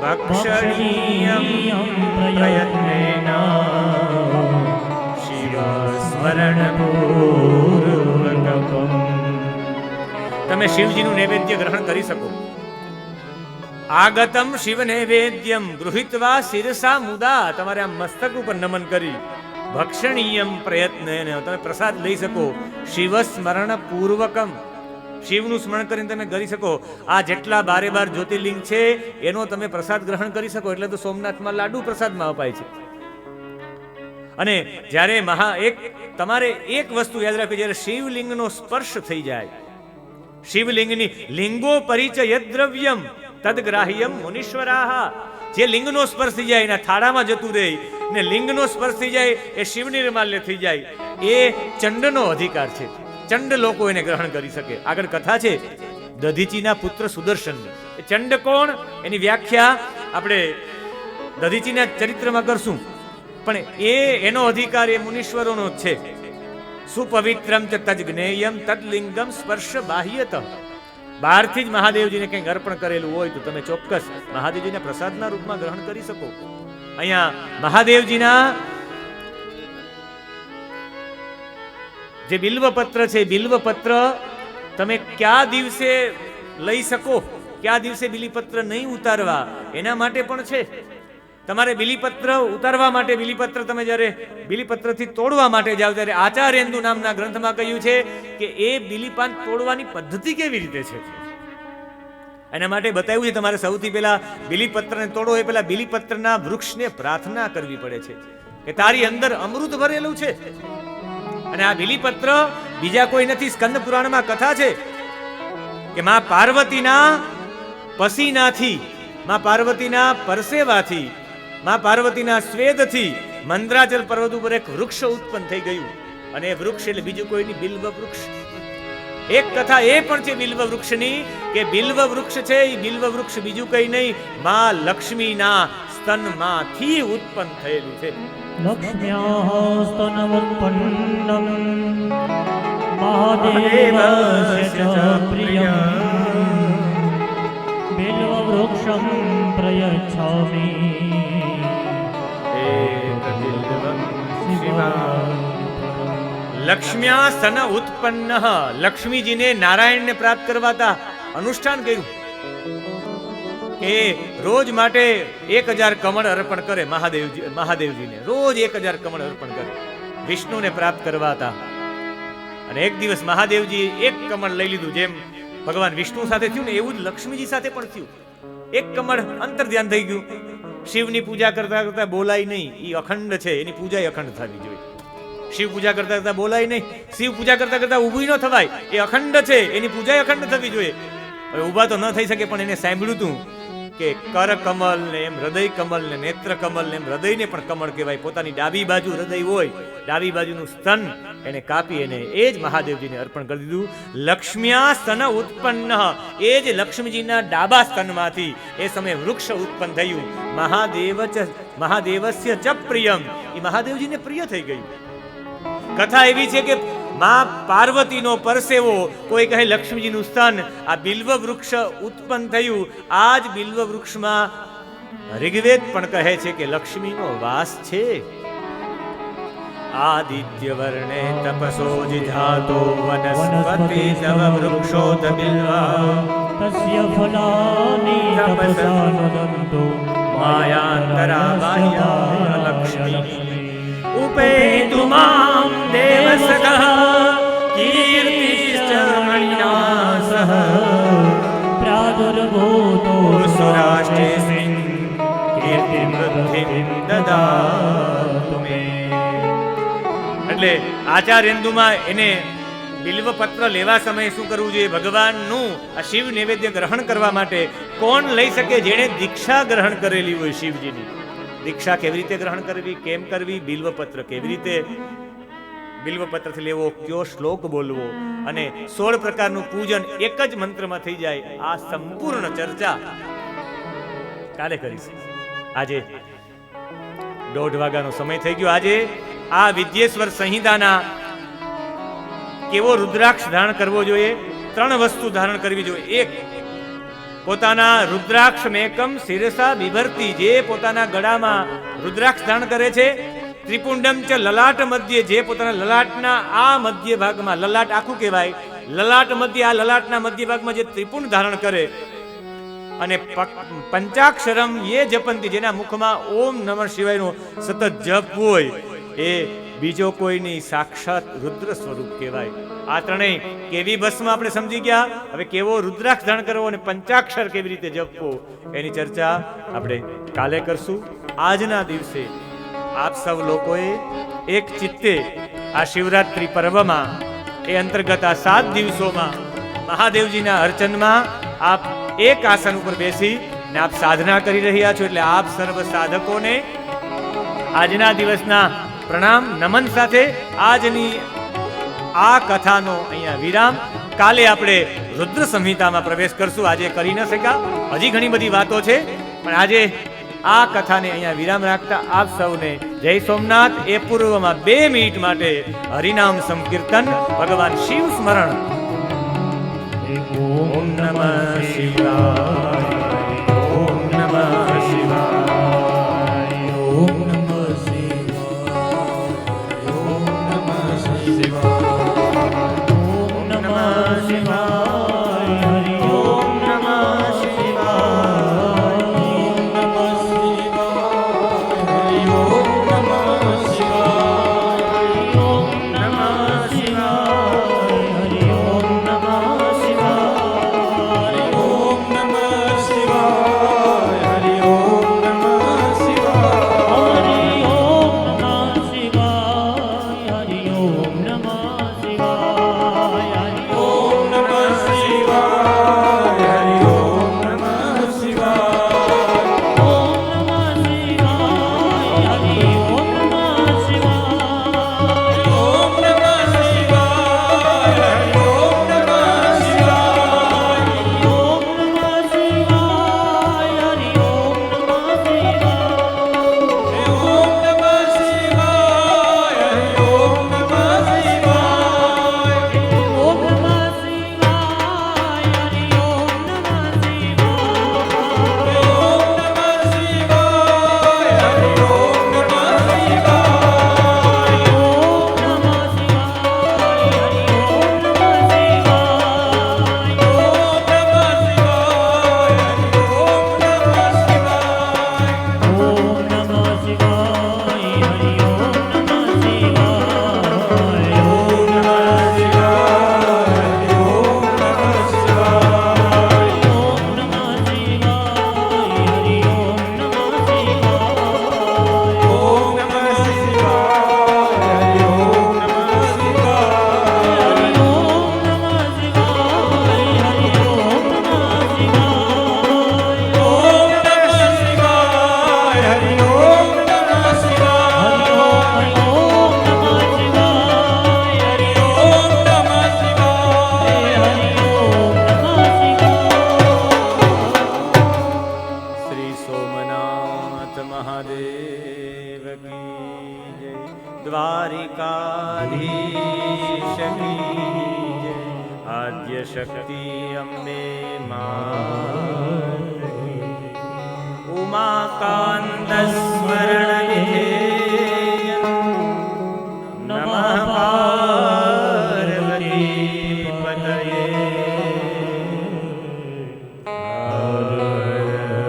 ભક્ષણીયમ પ્રયત્નેન શિવ સ્મરણ પૂર્વકમ. તમે શિવજીનું નૈવેદ્ય ગ્રહણ કરી શકો. આગતમ શિવ નૈવેદ્યમ ગૃહીત્વા શિરસા મુદા, તમારે આ મસ્તક ઉપર નમન કરી ભક્ષણીયમ પ્રયત્ન, તમે પ્રસાદ લઈ શકો. શિવ સ્મરણ પૂર્વકમ, શિવનું સ્મરણ કરીને તમે કરી શકો. આ જેટલા 12 જ્યોતિર્લિંગ છે એનો તમે પ્રસાદ ગ્રહણ કરી શકો. એટલે તો સોમનાથમાં લાડુ પ્રસાદમાં અપાય છે. અને જ્યારે તમારે એક વસ્તુ યાદ રાખવી, જ્યારે શિવલિંગનો સ્પર્શ થઈ જાય, શિવલિંગની લિંગો પરિચય દ્રવ્યમ તદગ્રાહ્યમ મુનીશ્વરાહ, જે લિંગનો સ્પર્શ થઈ જાય એના થાળામાં જતું રહે ને લિંગનો સ્પર્શ થઈ જાય એ શિવ નિર્માલ્ય થઈ જાય, એ ચંડનો અધિકાર છે. ચંડ લોકો એને ગ્રહણ કરી શકે. આગળ કથા છે દધીચીના પુત્ર સુદર્શન. એ ચંડ કોણ, એની વ્યાખ્યા આપણે દધીચીના ચરિત્રમાં કરશું, પણ એનો અધિકાર એ મુનીશ્વરોનો જ છે. સુપવિત્રમ ચ તજ્ઞેયમ તદલિંગમ સ્પર્શ બાહ્યત. બહારથી જ મહાદેવજીને કંઈક અર્પણ કરેલું હોય તો તમે ચોક્કસ મહાદેવજીના પ્રસાદના રૂપમાં ગ્રહણ કરી શકો. અહીંયા મહાદેવજીના જે બિલ્વપત્ર છે, બિલ્વપત્ર તમે કયા દિવસે લઈ શકો, કયા દિવસે બિલીપત્ર નહીં ઉતારવા, એના માટે પણ છે. તમારે બિલીપત્ર ઉતારવા માટે, બિલીપત્ર તમે જ્યારે બિલીપત્રથી તોડવા માટે જાઓ ત્યારે આચાર્યેન્દુ નામના ગ્રંથમાં કહ્યું છે કે એ બિલીપાન તોડવાની પદ્ધતિ કેવી રીતે છે. એના માટે બતાવ્યું છે તમારે સૌથી પહેલા બિલીપત્રને તોડો એ પહેલા બિલીપત્રના વૃક્ષને પ્રાર્થના કરવી પડે છે કે તારી અંદર અમૃત ભરેલું છે. અને આ બિલીપત્ર બીજા કોઈ નથી. સ્કંદ પુરાણમાં કથા છે કે માં પાર્વતીના પસીનાથી, માં પાર્વતીના પરસેવાથી, માં પાર્વતીના સ્વેદથી મંદ્રાચલ પર્વત ઉપર એક વૃક્ષ ઉત્પન્ન થઈ ગયું. અને એ વૃક્ષ એટલે બીજું કોઈ નહીં, બિલ્વ વૃક્ષ. એક કથા એ પણ છે બિલ્વ વૃક્ષની કે બિલ્વ વૃક્ષ છે એ બિલ્વ વૃક્ષ બીજું કઈ નહીં, માં લક્ષ્મીના સ્તનમાંથી ઉત્પન્ન થયેલું છે. લક્ષ્મ્યાઃ સ્તનવત્પન્નમ મહાદેવસ્ય ચ પ્રિયમ બિલ્વવૃક્ષં પ્રયચ્છામિ લક્ષ્મ્યા સ્તન ઉત્પન્ન. લક્ષ્મીજીને નારાયણને પ્રાપ્ત કરવાતા અનુષ્ઠાન કર્યું કે રોજ માટે 1000 કમળ અર્પણ કરે મહાદેવજીને, રોજ 1000 કમળ અર્પણ કરે વિષ્ણુને પ્રાપ્ત કરવાતા. અને એક દિવસ મહાદેવજી એક કમળ લઈ લીધું. જેમ ભગવાન વિષ્ણુ સાથે થયું ને એવું જ લક્ષ્મીજી સાથે પણ થયું. એક કમળ અંતર ધ્યાન થઈ ગયું. શિવની પૂજા કરતા કરતા બોલાય નહીં, એ અખંડ છે, એની પૂજા અખંડ થવી જોઈએ. શિવ પૂજા કરતા કરતા બોલાય નહીં, શિવ પૂજા કરતા કરતા ઊભું ન થવાય, એ અખંડ છે, એની પૂજા અખંડ થવી જોઈએ. હવે ઊભા તો ન થઈ શકે, પણ એને સાંભળ્યું તું કે કર કમલ ને એમ હૃદય કમલ ને નેત્ર કમલ ને એમ હૃદયને પણ કમળ કહેવાય. પોતાની ડાબી બાજુ હૃદય હોય, ડાબી બાજુનું સ્તન એને કાપી એને એ જ મહાદેવજીને અર્પણ કરી દીધું. લક્ષ્મ્યા સ્તન ઉત્પન્ન, એ જ લક્ષ્મીજીના ડાબા સ્તનમાંથી એ સમયે વૃક્ષ ઉત્પન્ન થયું. મહાદેવસ્ય ચ પ્રિયમ, એ મહાદેવજીને પ્રિય થઈ ગયું. કથા એવી છે કે માં પાર્વતીનો પરસેવો, કોઈ કહે લક્ષ્મીજીનું સ્તન, આ બિલ્વ વૃક્ષ ઉત્પન્ન થયું. આ જ બિલ્વ વૃક્ષમાં ઋગ્વેદ પણ કહે છે કે લક્ષ્મીનો વાસ છે. આદિત્ય વર્ણે તપસો જીધાતો વનસ્પતિ તવ વૃક્ષોત બિલ્વા તસ્ય ફલાની તપસા નદન્તો માયાંતરા બાહ્યા લક્ષ્મી ઉપેતુ મામ દેવસગઃ કીર્તિશ્ચ મણિના સહ પ્રાદુર્ભૂતો સુરાષ્ટ્રેસ્મિન કીર્તિમ વૃદ્ધિમ દદાતુ મે. એટલે આચાર્યેન્દુમાં એને બિલ્વપત્ર લેવા સમયે શું કરવું જોઈએ? ભગવાનનું આ શિવ નૈવેદ્ય ગ્રહણ કરવા માટે કોણ લઈ શકે? જેણે દીક્ષા ગ્રહણ કરેલી હોય શિવજીની. દીક્ષા કેવી રીતે ગ્રહણ કરવી, કેમ કરવી, બિલ્વપત્ર કેવી રીતે બિલ્વપત્રથી લેવો, કયો શ્લોક બોલવો અને 16 પ્રકારનું પૂજન એક જ મંત્રમાં થઈ જાય, આ સંપૂર્ણ ચર્ચા કાલે કરીશ. આજે 1:30 વાગ્યાનો સમય થઈ ગયો. આજે આ વિદ્યેશ્વર સંહિતાના કેવો રુદ્રાક્ષ ધારણ કરવો જોઈએ, 3 વસ્તુ ધારણ કરવી જોઈએ. એક, પોતાના રુદ્રાક્ષ મેકમ શિરસા બિભરતી, જે પોતાના ગળામાં રુદ્રાક્ષ ધારણ કરે છે. ત્રિપુંડમ ચ લલાટ મધ્ય, જે પોતાના લલાટના આ મધ્ય ભાગમાં, લલાટ આખું કહેવાય, લલાટ મધ્ય, આ લલાટના મધ્ય ભાગમાં જે ત્રિપુંડ ધારણ કરે. અને પંચાક્ષરમ યે જપંતી, જેના મુખમાં ઓમ નમઃ શિવાયનો સતત જપ હોય, એ બીજો કોઈની સાક્ષાત રુદ્ર સ્વરૂપ કહેવાય. આ ત્રણેય કેવી ભસ્મ આપણે સમજી ગયા. હવે કેવો રુદ્રાક્ષ ધારણ કરવો અને પંચાક્ષર કેવી રીતે જપવો, એની ચર્ચા આપણે કાલે કરશું. આજના દિવસે આપ સૌ લોકોએ એક ચિત્તે આ શિવરાત્રી પર્વમાં, એ અંતર્ગત આ 7 દિવસોમાં મહાદેવજીના અર્ચનમાં આપ એક આસન ઉપર બેસી ને આપ સાધના કરી રહ્યા છો. એટલે આપ સર્વ સાધકોને આજના દિવસના પ્રણામ નમન સાથે આજની આ કથાનો અહીંયા વિરામ. કાલે આપણે રુદ્ર સંહિતામાં પ્રવેશ કરશું. આજે કરી ન શક્યા, હજી ઘણી બધી વાતો છે, પણ આજે આ કથાને અહીંયા વિરામ રાખતા આપ સૌને જય સોમનાથ. એ પૂર્વમાં 2 મિનિટ માટે હરિનામ સંકીર્તન, ભગવાન શિવ સ્મરણ. ઓમ નમઃ શિવાય, ઓમ નમઃ શિવાય, ઓમ નમઃ શિવાય, ઓમ નમઃ શિવાય, ઓમ નમઃ શિવાય, હરિ ઓમ નમઃ શિવાય, ઓમ નમઃ શિવાય, હરિ ઓમ નમઃ શિવાય, ઓમ નમઃ શિવાય, હરિ ઓમ નમઃ દ્વારિકાધીશ કી જય. આદ્ય શક્તિ અંબે માત કી. ઉમાકાંત સ્મરણ વિધેય નમઃ પાર્વતી પતયે. હર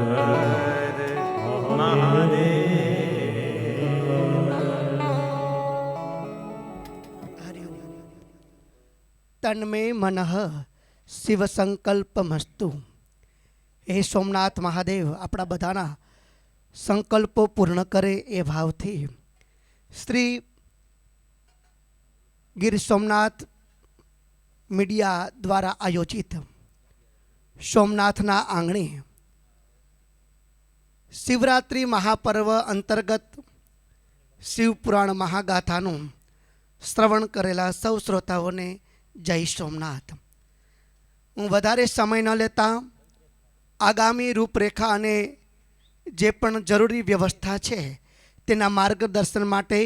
હર મહાદેવ. તન્મે મનઃ શિવ સંકલ્પમસ્તુ. હે સોમનાથ મહાદેવ, આપણા બધાના સંકલ્પો પૂર્ણ કરે એ ભાવથી શ્રી ગીર સોમનાથ મીડિયા દ્વારા આયોજિત સોમનાથના આંગણે શિવરાત્રિ મહાપર્વ અંતર્ગત શિવપુરાણ મહાગાથાનું શ્રવણ કરેલા સૌ શ્રોતાઓને જય સોમનાથ. હું વધારે સમય ન લેતા આગામી રૂપરેખા અને જે પણ જરૂરી વ્યવસ્થા છે તેના માર્ગદર્શન માટે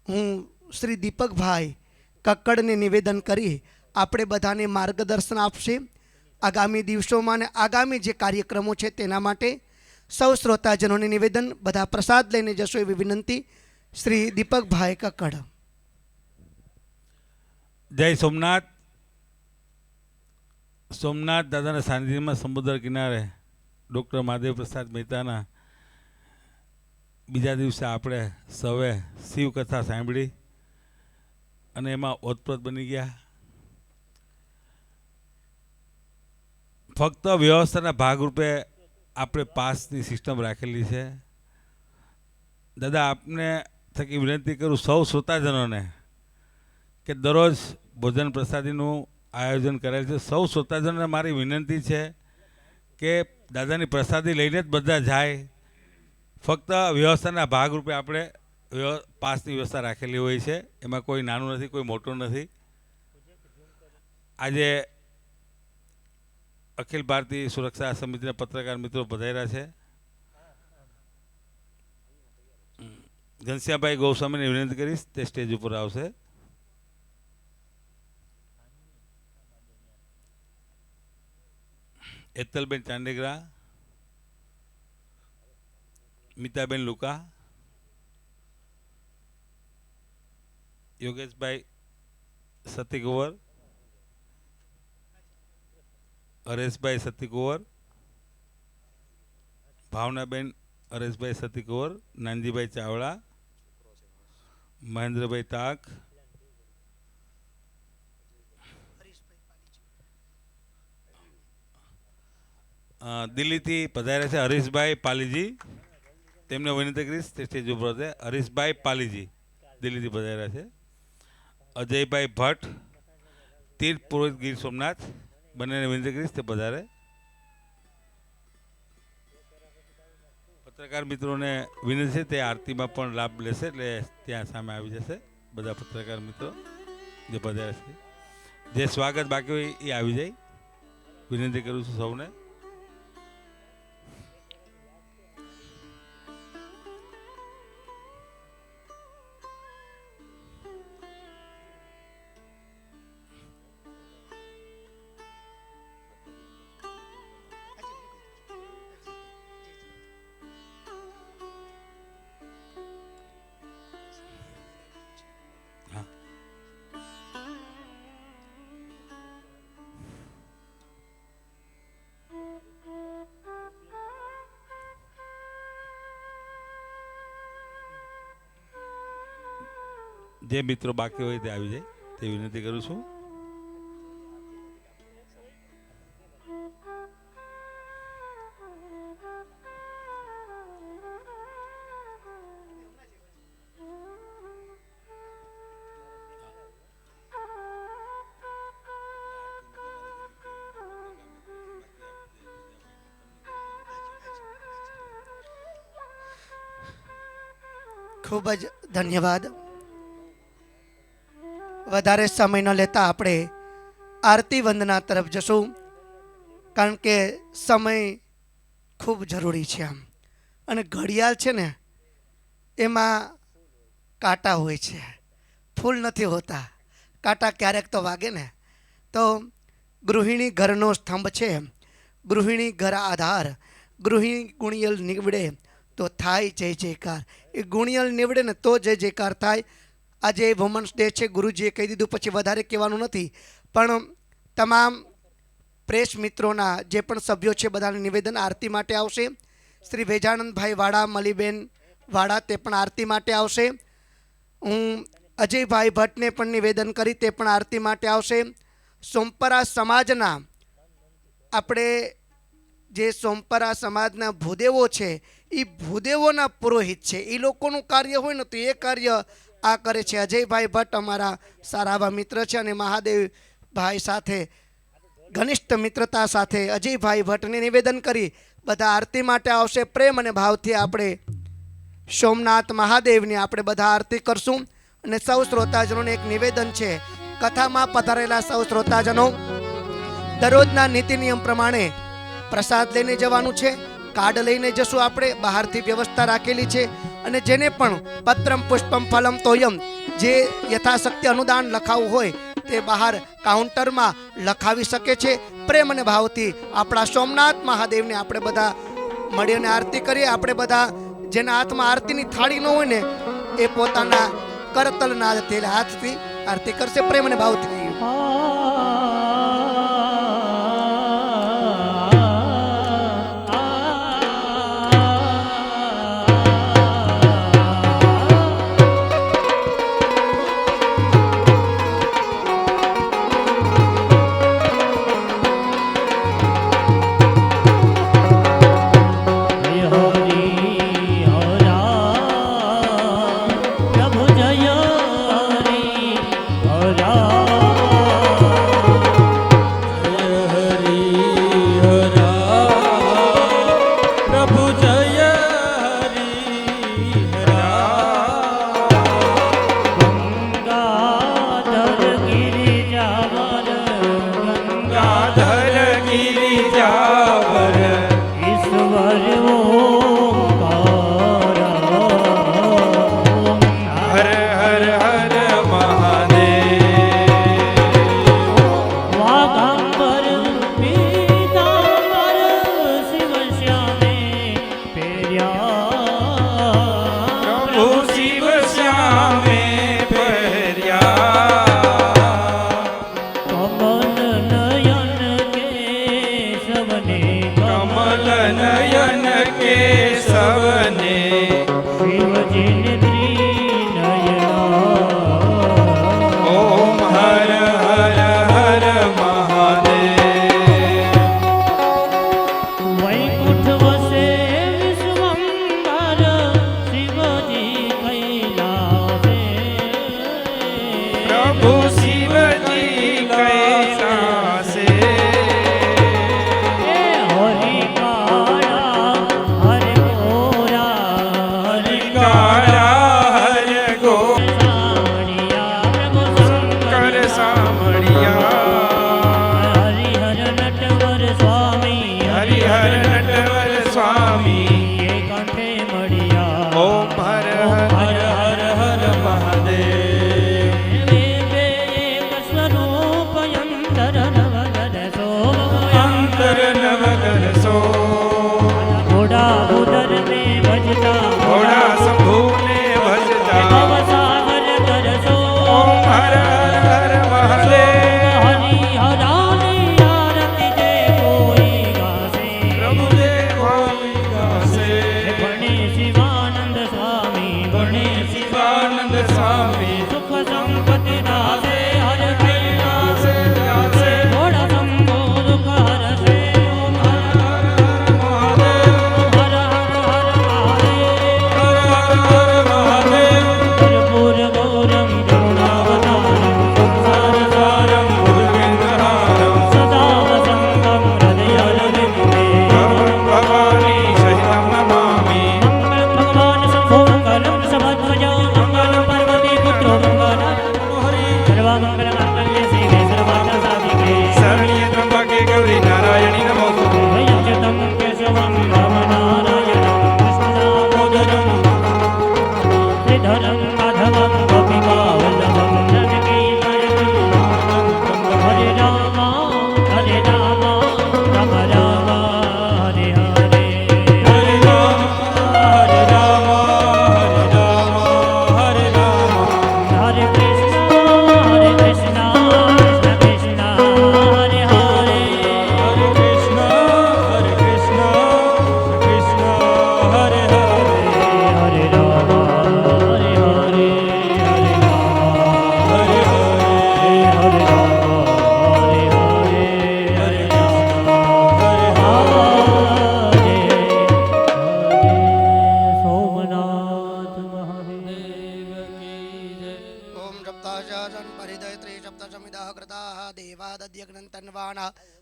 હું શ્રી દીપકભાઈ કક્કડને નિવેદન કરી આપણે બધાને માર્ગદર્શન આપશે આગામી દિવસોમાં અને આગામી જે કાર્યક્રમો છે તેના માટે. સૌ શ્રોતાજનોને નિવેદન, બધા પ્રસાદ લઈને જશો એવી વિનંતી. શ્રી દીપકભાઈ કક્કડ. જય સોમનાથ. સોમનાથ દાદાના સાનિધ્યમાં સમુદ્ર કિનારે ડૉક્ટર મહાદેવ પ્રસાદ મહેતાના બીજા દિવસે આપણે સૌએ શિવકથા સાંભળી અને એમાં ઓતપ્રોત બની ગયા. ફક્ત વ્યવસ્થાના ભાગરૂપે આપણે પાસની સિસ્ટમ રાખેલી છે. દાદા આપને થકી વિનંતી કરું સૌ શ્રોતાજનોને કે દરરોજ ભોજન પ્રસાદીનું આયોજન કરેલ છે. સૌ શ્રોતાજનોને મારી વિનંતી છે કે દાદાની પ્રસાદી લઈને જ બધા જાય. ફક્ત વ્યવસ્થાના ભાગરૂપે આપણે પાસની વ્યવસ્થા રાખેલી હોય છે. એમાં કોઈ નાનું નથી, કોઈ મોટું નથી. આજે અખિલ ભારતીય સુરક્ષા સમિતિના પત્રકાર મિત્રો પધાર્યા છે. ઘનશ્યામભાઈ ગોસ્વામીને વિનંતી કરીશ તે સ્ટેજ ઉપર આવશે. એતલબેન ચાંડેગરા, મિતાબેન લુકા, યોગેશભાઈ સતીકુંવર, હરેશભાઈ સતીકુંવર, ભાવનાબેન હરેશભાઈ સતીકુંવર, નાનજીભાઈ ચાવડા, મહેન્દ્રભાઈ તાક, દિલ્હીથી પધાર્યા છે હરીશભાઈ પાલીજી. તેમને વિનંતી કરીશ તે સ્ટેજ ઉપર છે. હરીશભાઈ પાલીજી દિલ્હીથી પધાર્યા છે. અજયભાઈ ભટ્ટ, તીર્થ પુરોહિત ગીર સોમનાથ, બંનેને વિનંતી કરીશ તે પધારે. પત્રકાર મિત્રોને વિનંતી છે તે આરતીમાં પણ લાભ લેશે, એટલે ત્યાં સામે આવી જશે બધા પત્રકાર મિત્રો જે પધાર્યા છે. જે સ્વાગત બાકી હોય એ આવી જાય, વિનંતી કરું છું સૌને. જે મિત્રો બાકી હોય તે આવી જાય તે વિનંતી કરું છું. ખૂબ જ ધન્યવાદ. વધારે સમય ન લેતા આપણે આરતી વંદના તરફ જશું, કારણ કે સમય ખૂબ જરૂરી છે. આમ અને ઘડિયાળ છે ને એમાં કાંટા હોય છે, ફૂલ નથી હોતા. કાંટા ક્યારેક તો વાગે ને. તો ગૃહિણી ઘરનો સ્તંભ છે, ગૃહિણી ઘર આધાર, ગૃહિણી ગુણિયલ નીવડે તો થાય જય જયકાર. એ ગુણિયલ નીવડે ને તો જય જયકાર થાય. આજે વુમન્સ ડે છે, ગુરુજીએ કહી દીધું, પછી વધારે કહેવાનું નથી. પણ તમામ પ્રેસ મિત્રોના જે પણ સભ્યો છે બધાને નિવેદન આરતી માટે આવશે. શ્રી વેજાનંદભાઈ વાડા, મલીબેન વાડા તે પણ આરતી માટે આવશે. હું અજયભાઈ ભટ્ટને પણ નિવેદન કરી તે પણ આરતી માટે આવશે. સોમપરા સમાજના આપણે જે સોમપરા સમાજના ભૂદેવો છે એ ભૂદેવોના પુરોહિત છે. એ લોકોનું કાર્ય હોય ને તો એ કાર્ય આ કરે છે. અજયભાઈ ભટ્ટ અમારા સારા આવા મિત્ર છે અને મહાદેવભાઈ સાથે ઘનિષ્ઠ મિત્રતા સાથે અજયભાઈ ભટ્ટને નિવેદન કરી બધા આરતી માટે આવશે. પ્રેમ અને ભાવથી આપણે સોમનાથ મહાદેવની આપણે બધા આરતી કરશું. અને સૌ શ્રોતાજનોને એક નિવેદન છે, કથામાં પધારેલા સૌ શ્રોતાજનો દરરોજના નીતિ નિયમ પ્રમાણે પ્રસાદ લઈને જવાનું છે. કાર્ડ લઈને જશું આપણે, બહારથી વ્યવસ્થા રાખેલી છે. અને જેને પણ પત્રમ પુષ્પમ ફલમ તોયમ, જે યથાશક્તિ અનુદાન લખાવવું હોય તે બહાર કાઉન્ટરમાં લખાવી શકે છે. પ્રેમ અને ભાવથી આપણા સોમનાથ મહાદેવને આપણે બધા મળીને આરતી કરીએ. આપણે બધા જેના હાથમાં આરતીની થાળી ન હોય ને એ પોતાના કરતલના હાથથી આરતી કરશે. પ્રેમ અને ભાવથી પ્રભુ જય હરી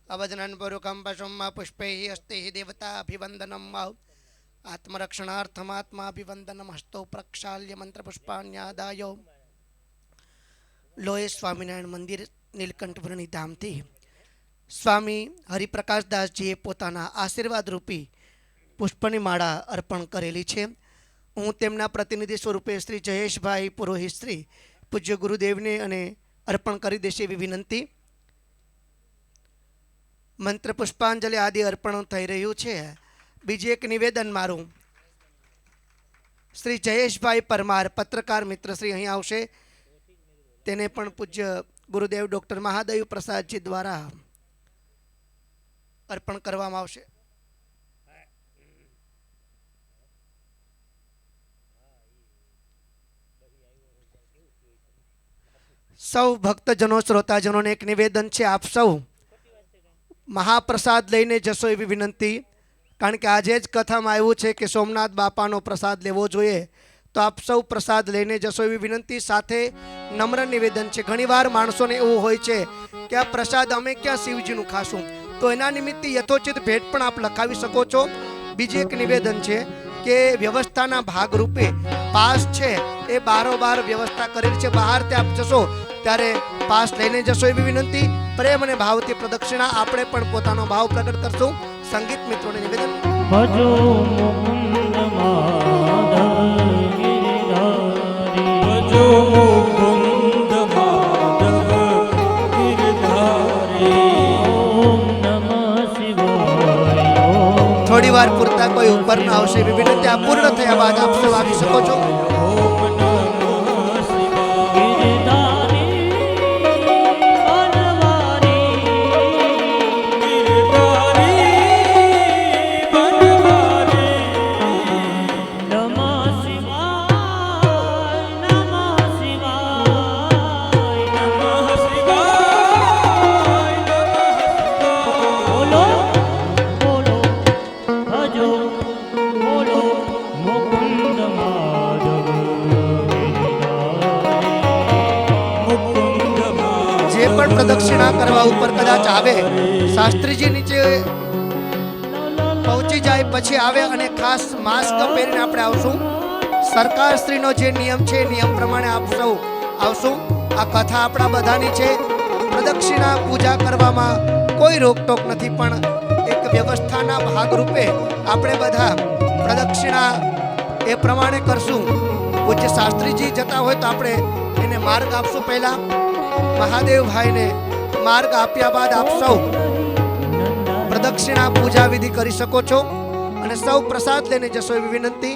अवजनन पुरुकं पशुं पुष्पैः अस्ति देवताभिवन्दनम् आत्मरक्षणार्थमात्माभिवन्दनं हस्तौ प्रक्षाल्य मन्त्रपुष्पाण्यादाय લોહે સ્વામિનારાયણ મંદિર નીલકંઠવર્ણી ધામથી સ્વામી હરિપ્રકાશદાસજીએ પોતાના આશીર્વાદ રૂપી પુષ્પની માળા અર્પણ કરેલી છે. હું તેમના પ્રતિનિધિ સ્વરૂપે શ્રી જયેશભાઈ પુરોહિત શ્રી પૂજ્ય ગુરુદેવને અને અર્પણ કરી દેશે એવી વિનંતી. મંત્ર પુષ્પાંજલિ આદિ અર્પણ થઈ રહ્યું છે. બીજું એક નિવેદન મારું, શ્રી જયેશભાઈ પરમાર પત્રકાર મિત્ર શ્રી અહીં આવશે, તેને પણ પૂજ્ય ગુરુદેવ ડૉક્ટર મહાદેવ પ્રસાદજી દ્વારા અર્પણ કરવામાં આવશે. સૌ ભક્તજનો શ્રોતાજનોને એક નિવેદન છે, આપ સૌ મહાપ્રસાદ લઈને જશો એવી વિનંતી. કારણ કે આજે જ કથામાં આવ્યું છે કે સોમનાથ બાપાનો પ્રસાદ લેવો જોઈએ, તો આપ સૌ પ્રસાદ લઈને જશો એવી વિનંતી. સાથે નમ્ર નિવેદન છે, ઘણીવાર માણસોને એવું હોય છે કે આ પ્રસાદ અમે ક્યાં શિવજીનું ખાશું, તો એના નિમિત્તે યથોચિત ભેટ પણ આપ લખાવી શકો છો. બીજું એક નિવેદન છે કે વ્યવસ્થાના ભાગરૂપે પાસ છે એ બારોબાર વ્યવસ્થા કરેલી છે, બહારથી આપ જશો ત્યારે પાસ લઈને જશો એવી વિનંતી. પ્રેમ અને ભાવથી પ્રદક્ષિણા આપણે પણ પોતાનો ભાવ પ્રગટ કરશું. સંગીત મિત્રોને નિવેદન. ભજો મુકુંદ માધવ ગિરધારી, ભજો મુકુંદ માધવ ગિરધારી. ઓમ નમઃ શિવાય. થોડી વાર પૂરતા કોઈ ઉપર ના આવશે એવી વિનંતી. આ પૂર્ણ થયા બાદ આપ સૌ આવી શકો છો. પ્રદક્ષિણા કરવા ઉપર કદાચ આવે, શાસ્ત્રીજી નીચે પહોંચી જાય પછી આવે અને ખાસ માસ્ક પહેરીને આપણે આવશું. સરકારશ્રીનો જે નિયમ છે નિયમ પ્રમાણે આપ સૌ આવશું. આ કથા આપણા બધાની છે. પ્રદક્ષિણા પૂજા કરવામાં કોઈ રોકટોક નથી, પણ એક વ્યવસ્થાના ભાગરૂપે આપણે બધા પ્રદક્ષિણા એ પ્રમાણે કરશું. પૂજ્ય શાસ્ત્રીજી જતા હોય તો આપણે એને માર્ગ આપશું. પહેલા મહાદેવભાઈને માર્ગ આપ્યા બાદ આપ સૌ પ્રદક્ષિણા પૂજા વિધિ કરી શકો છો અને સૌ પ્રસાદ લઈને જશો એવી વિનંતી.